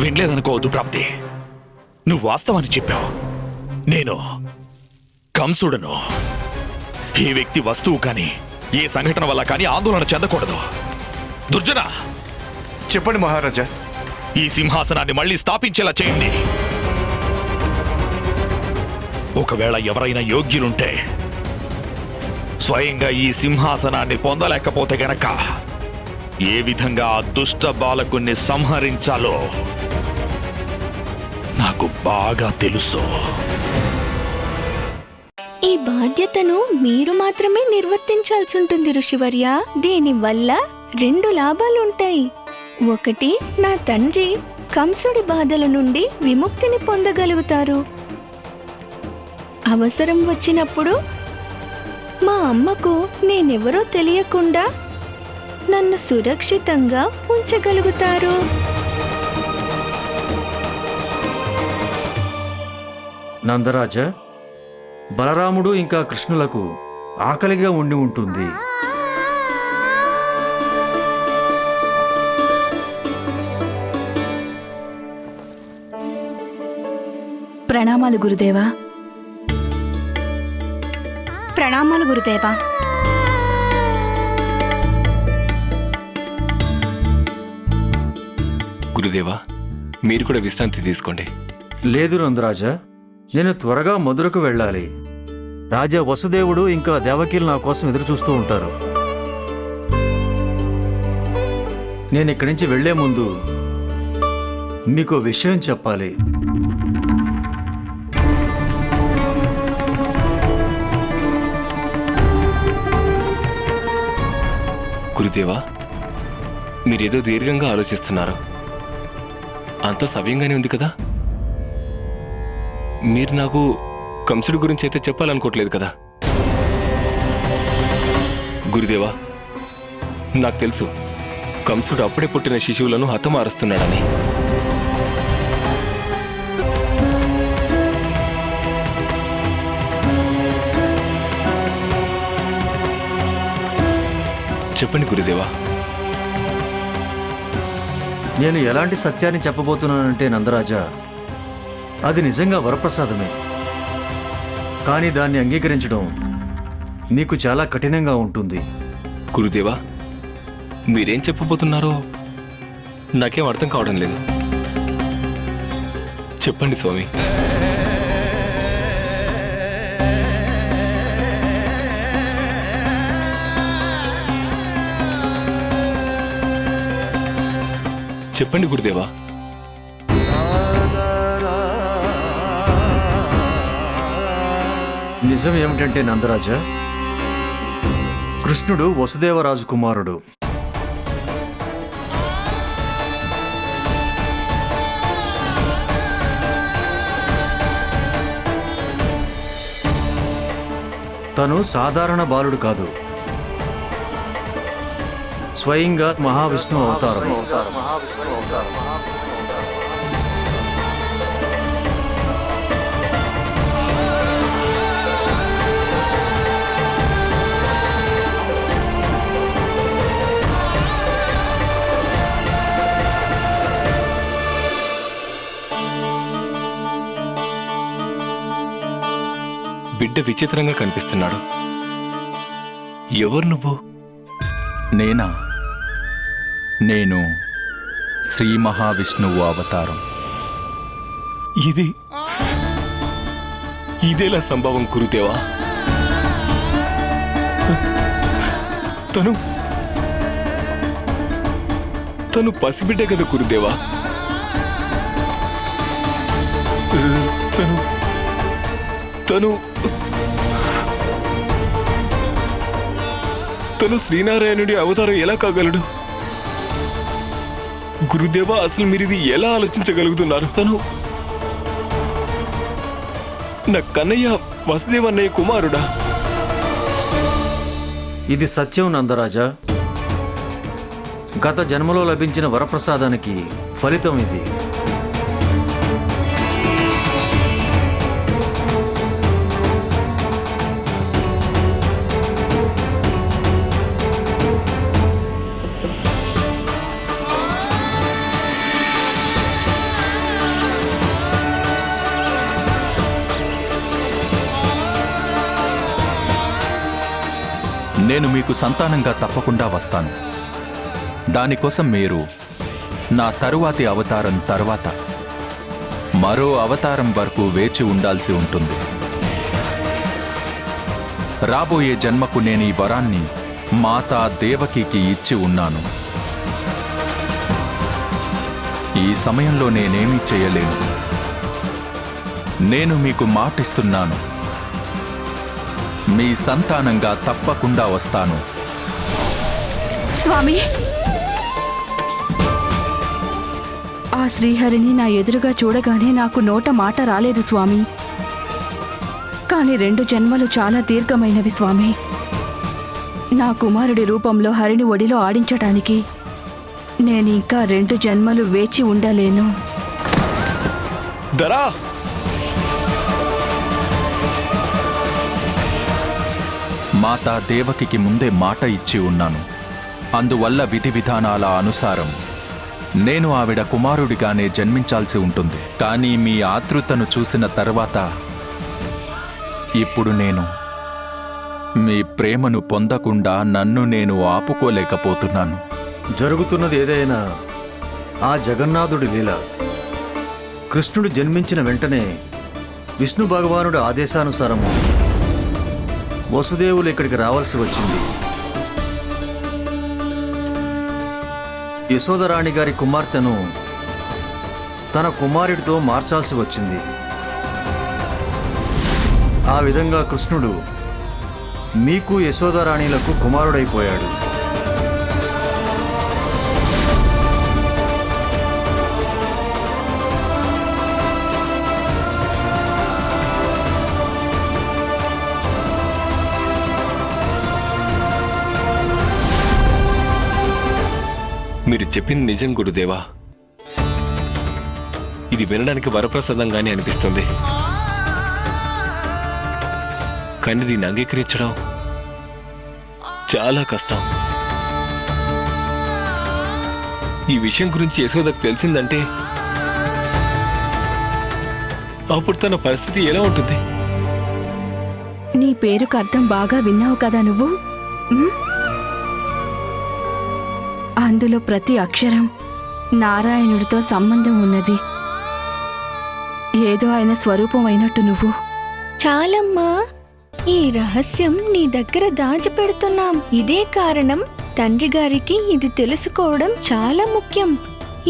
వినలేదనుకోవద్దు ప్రాప్తి. నువ్వు వాస్తవాన్ని చెప్పావు. నేను కంసుడను. ఈ వ్యక్తి వస్తువు కానీ, ఏ సంఘటన వల్ల కానీ ఆందోళన చెందకూడదు. దుర్జన, చెప్పండి మహారాజా. ఈ సింహాసనాన్ని మళ్ళీ స్థాపించేలా చేయండి. ఒకవేళ ఎవరైనా యోగ్యులుంటే స్వయంగా ఈ సింహాసనాన్ని పొందలేకపోతే గనక ఏ విధంగా ఆ దుష్ట బాలకుణ్ణి సంహరించాలో నాకు బాగా తెలుసు. ఈ బాధ్యతను మీరు మాత్రమే నిర్వర్తించాల్సి ఉంటుంది ఋషివర్య. దీనివల్ల 2 లాభాలుంటాయి. ఒకటి, నా తండ్రి కంసుడి బాధల నుండి విముక్తిని పొందగలుగుతారు. అవసరం వచ్చినప్పుడు మా అమ్మకు నేనెవరో తెలియకుండా నన్ను సురక్షితంగా ఉంచగలుగుతారు. నందరాజ, బలరాముడు ఇంకా కృష్ణులకు ఆకలిగా ఉండి ఉంటుంది. ప్రణామాలు గురుదేవా. ప్రణామాలు గురుదేవా. గురుదేవా, మీరు కూడా విశ్రాంతి తీసుకోండి. లేదు నందరాజ, నేను త్వరగా మధురకు వెళ్ళాలి. రాజా వసుదేవుడు ఇంకా దేవకీలు నా కోసం ఎదురు చూస్తూ ఉంటారు. నేను ఇక్కడి నుంచి వెళ్లే ముందు మీకు విషయం చెప్పాలి. గురుదేవా, మీరేదో దీర్ఘంగా ఆలోచిస్తున్నారు. అంత సవ్యంగానే ఉంది కదా. మీరు నాకు కంసుడి గురించి అయితే చెప్పాలనుకోవట్లేదు కదా. గురుదేవా, నాకు తెలుసు కంసుడు అప్పుడే పుట్టిన శిశువులను హతమారుస్తున్నాడని. చెప్పండి గురుదేవా. నేను ఎలాంటి సత్యాన్ని చెప్పబోతున్నానంటే నందరాజా, అది నిజంగా వరప్రసాదమే. కానీ దాన్ని అంగీకరించడం నీకు చాలా కఠినంగా ఉంటుంది. గురుదేవా, మీరేం చెప్పబోతున్నారో నాకేం అర్థం కావడం లేదు. చెప్పండి స్వామి. చెప్పండి గురుదేవా. నిజం ఏమిటంటే నందరాజా, కృష్ణుడు వసుదేవరాజు కుమారుడు. తను సాధారణ బాలుడు కాదు, స్వయంగా మహావిష్ణు అవతారం. బిడ్డ విచిత్రంగా కనిపిస్తున్నాడు. ఎవరు నువ్వు? నేనా? నేను శ్రీ మహావిష్ణువు అవతారం. ఇదేలా సంభవం గురుదేవా? తను పసిబిడ్డే కదా గురుదేవా. తను శ్రీనారాయణుడి అవతారం ఎలా కాగలడు? గురుదేవా, అసలు మీరు ఇది ఎలా ఆలోచించగలుగుతున్నారు? నా కన్నయ్య వసుదేవన్నయ్య కుమారుడా? ఇది సత్యం నందరాజా. గత జన్మలో లభించిన వరప్రసాదానికి ఫలితం ఇది. నేను మీకు సంతానంగా తప్పకుండా వస్తాను. దానికోసం మీరు నా తరువాతి అవతారం తర్వాత మరో అవతారం వరకు వేచి ఉండాల్సి ఉంటుంది. రాబోయే జన్మకు నేను ఈ వరాన్ని మాతా దేవకికి ఇచ్చి ఉన్నాను. ఈ సమయంలో నేనేమీ చేయలేను. నేను మీకు మాటిస్తున్నాను, మీ సంతానంగా తప్పకుండా వస్తాను. స్వామి, ఆ శ్రీహరిని నా ఎదురుగా చూడగానే నాకు నోట మాట రాలేదు స్వామి. కాని 2 జన్మలు చాలా దీర్ఘమైనవి స్వామి. నా కుమారుడి రూపంలో హరిని ఒడిలో ఆడించటానికి నేనింకా 2 జన్మలు వేచి ఉండలేను. దరా మాతా దేవకికి ముందే మాట ఇచ్చి ఉన్నాను. అందువల్ల విధి విధానాల అనుసారం నేను ఆవిడ కుమారుడిగానే జన్మించాల్సి ఉంటుంది. కానీ మీ ఆతృతను చూసిన తర్వాత ఇప్పుడు నేను మీ ప్రేమను పొందకుండా నన్ను నేను ఆపుకోలేకపోతున్నాను. జరుగుతున్నది ఏదైనా ఆ జగన్నాథుడి లీల. కృష్ణుడు జన్మించిన వెంటనే విష్ణు భగవానుడి ఆదేశానుసారము వసుదేవులు ఇక్కడికి రావాల్సి వచ్చింది. యశోదరాణి గారి కుమార్తెను తన కుమారుడితో మార్చాల్సి వచ్చింది. ఆ విధంగా కృష్ణుడు మీకు యశోదరాణిలకు కుమారుడైపోయాడు. మీరు చెప్పింది నిజం గురుదేవా. ఇది వినడానికి వరప్రసాదంగానే అనిపిస్తుంది. కానీ దీన్ని అంగీకరించడం చాలా కష్టం. ఈ విషయం గురించి యశోదకు తెలిసిందంటే అప్పుడు తన పరిస్థితి ఎలా ఉంటుంది? నీ పేరుకు అర్థం బాగా విన్నావు కదా నువ్వు. అందులో ప్రతి అక్షరం నారాయణుడితో సంబంధం ఉన్నది. ఏదో ఆయన స్వరూపం అయినట్టు నువ్వు. చాలమ్మా, ఈ రహస్యం నీ దగ్గర దాచిపెడుతున్నాం. ఇదే కారణం తండ్రి గారికి ఇది తెలుసుకోవడం చాలా ముఖ్యం.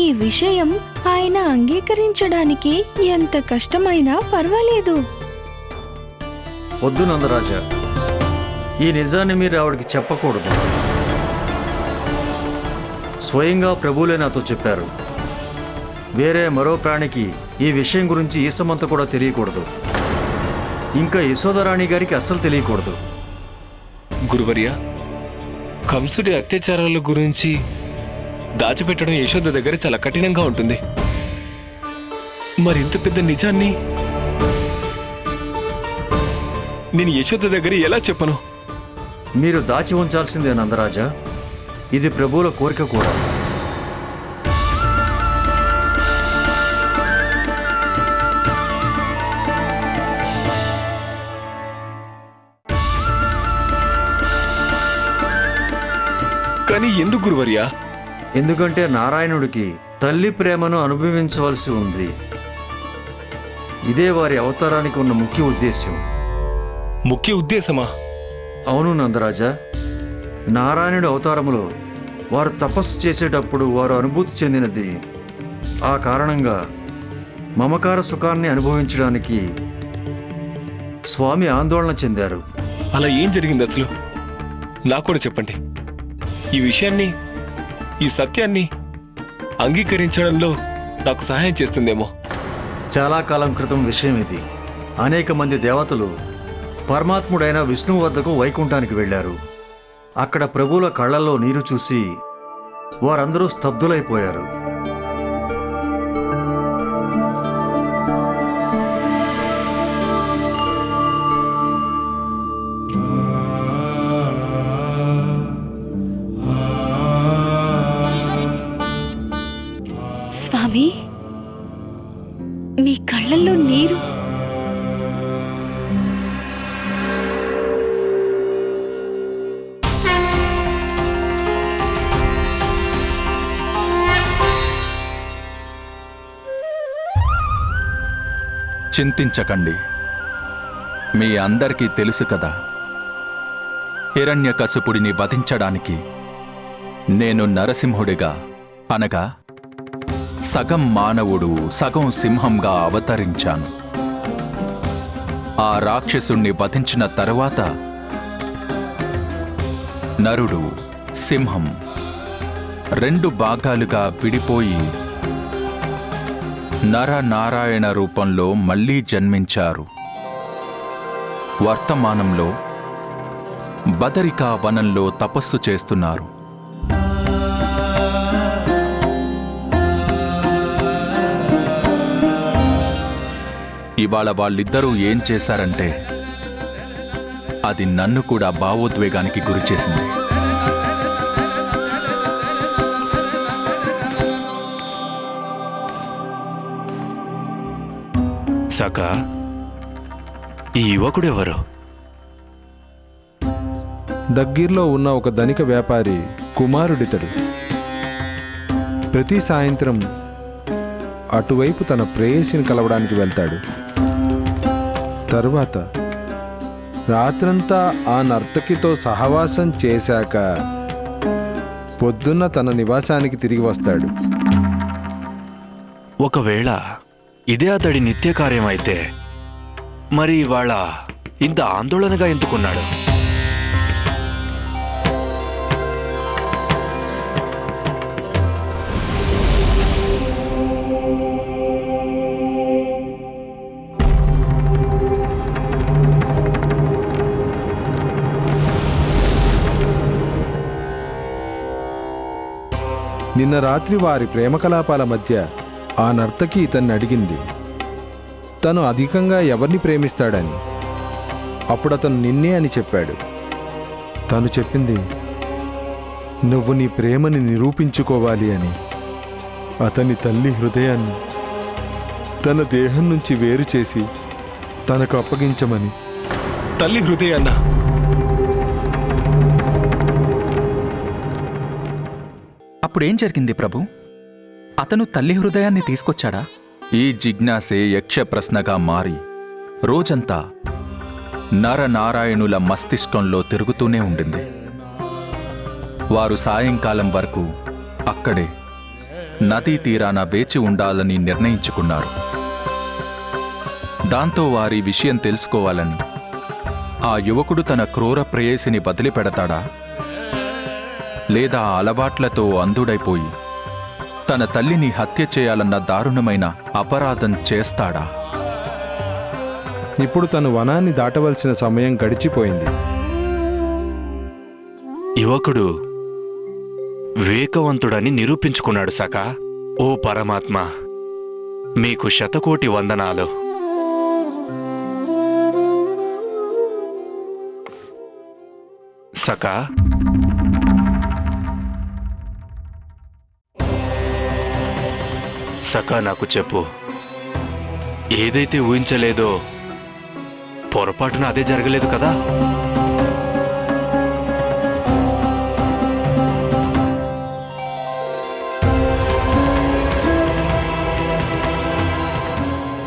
ఈ విషయం ఆయన అంగీకరించడానికి ఎంత కష్టమైనా పర్వాలేదు. వద్దు నందరాజా, ఈ నిజాన్ని మీరు ఆవిడకి చెప్పకూడదు. స్వయంగా ప్రభువులే నాతో చెప్పారు. వేరే మరో ప్రాణికి ఈ విషయం గురించి ఈసమంత కూడా తెలియకూడదు. ఇంకా యశోదరాణి గారికి అస్సలు తెలియకూడదు. గురువర్య, కంసుడి అత్యాచారాల గురించి దాచిపెట్టడం యశోద దగ్గర చాలా కఠినంగా ఉంటుంది. మరింత పెద్ద నిజాన్ని నేను యశోద దగ్గర ఎలా చెప్పను? మీరు దాచి ఉంచాల్సిందే నందరాజా. ఇది ప్రభువుల కోరిక కూడా. కానీ ఎందుకు గురువర్యా? ఎందుకంటే నారాయణుడికి తల్లి ప్రేమను అనుభవించవలసి ఉంది. ఇదే వారి అవతారానికి ఉన్న ముఖ్య ఉద్దేశ్యం. ముఖ్య ఉద్దేశమా? అవును నందరాజా. నారాయణుడి అవతారములో వారు తపస్సు చేసేటప్పుడు వారు అనుభూతి చెందినది. ఆ కారణంగా మమకార సుఖాన్ని అనుభవించడానికి స్వామి ఆందోళన చెందారు. అలా ఏం జరిగింది అసలు? నాకు కూడా చెప్పండి. ఈ విషయాన్ని, ఈ సత్యాన్ని అంగీకరించడంలో నాకు సహాయం చేస్తుందేమో. చాలా కాలం క్రితం విషయం ఇది. అనేక మంది దేవతలు పరమాత్ముడైన విష్ణువు వద్దకు వైకుంఠానికి వెళ్ళారు. అక్కడ ప్రభువుల కళ్ళల్లో నీరు చూసి వారందరూ స్తబ్దులైపోయారు. స్వామి, మీ కళ్ళల్లో నీరు. చింతించకండి. మీ అందరికీ తెలుసు కదా, హిరణ్యకశిపుడిని వధించడానికి నేను నరసింహుడిగా, అనగా సగం మానవుడు సగం సింహంగా అవతరించాను. ఆ రాక్షసుణ్ణి వధించిన తరువాత నరుడు, సింహం 2 భాగాలుగా విడిపోయి నరనారాయణ రూపంలో మళ్లీ జన్మించారు. వర్తమానంలో బదరికా వనంలో తపస్సు చేస్తున్నారు. ఇవాళ వాళ్ళిద్దరూ ఏం చేశారంటే అది నన్ను కూడా భావోద్వేగానికి గురిచేసింది. సకా, ఈ యువకుడెవరు? దగ్గర్లో ఉన్న ఒక ధనిక వ్యాపారి కుమారుడితడు. ప్రతి సాయంత్రం అటువైపు తన ప్రేయసిని కలవడానికి వెళ్తాడు. తరువాత రాత్రంతా ఆ నర్తకితో సహవాసం చేశాక పొద్దున్న తన నివాసానికి తిరిగి వస్తాడు. ఒకవేళ ఇదే అతడి నిత్య కార్యమైతే మరి ఇవాళ ఇంత ఆందోళనగా ఎందుకున్నాడు? నిన్న రాత్రి వారి ప్రేమ కలాపాల మధ్య ఆ నర్తకి ఇతన్ని అడిగింది తను అధికంగా ఎవరిని ప్రేమిస్తాడని. అప్పుడు అతను నిన్నే అని చెప్పాడు. తను చెప్పింది నువ్వు నీ ప్రేమని నిరూపించుకోవాలి అని. అతని తల్లి హృదయాన్ని తన దేహం నుంచి వేరు చేసి తనకు అప్పగించమని. తల్లి హృదయాన్న? అప్పుడేం జరిగింది ప్రభు? అతను తల్లి హృదయాన్ని తీసుకొచ్చాడా? ఈ జిజ్ఞాసే యక్ష ప్రశ్నగా మారి రోజంతా నరనారాయణుల మస్తిష్కంలో తిరుగుతూనే ఉండింది. వారు సాయంకాలం వరకు అక్కడే నదీ తీరాన వేచి ఉండాలని నిర్ణయించుకున్నారు. దాంతో వారి విషయం తెలుసుకోవాలని ఆ యువకుడు తన క్రూర ప్రేయసిని వదిలిపెడతాడా, లేదా అలవాట్లతో అంధుడైపోయి తన తల్లిని హత్య చేయాలన్న దారుణమైన అపరాధం చేస్తాడా? ఇప్పుడు తను వనాన్ని దాటవలసిన సమయం గడిచిపోయింది. యువకుడు వివేకవంతుడని నిరూపించుకున్నాడు సకా. ఓ పరమాత్మ, మీకు శతకోటి వందనాలు. సకా, సకా నాకు చెప్పు, ఏదైతే ఊహించలేదో పొరపాటున అదే జరగలేదు కదా?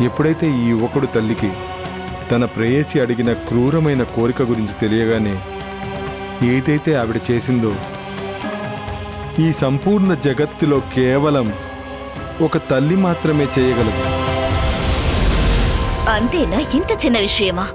ఎప్పుడైతే ఈ యువకుడు తల్లికి తన ప్రేయసి అడిగిన క్రూరమైన కోరిక గురించి తెలియగానే ఏదైతే ఆవిడ చేసిందో ఈ సంపూర్ణ జగత్తులో కేవలం ఒక తల్లి మాత్రమే చేయగలదు. అంతేనా? ఇంత చిన్న విషయమా?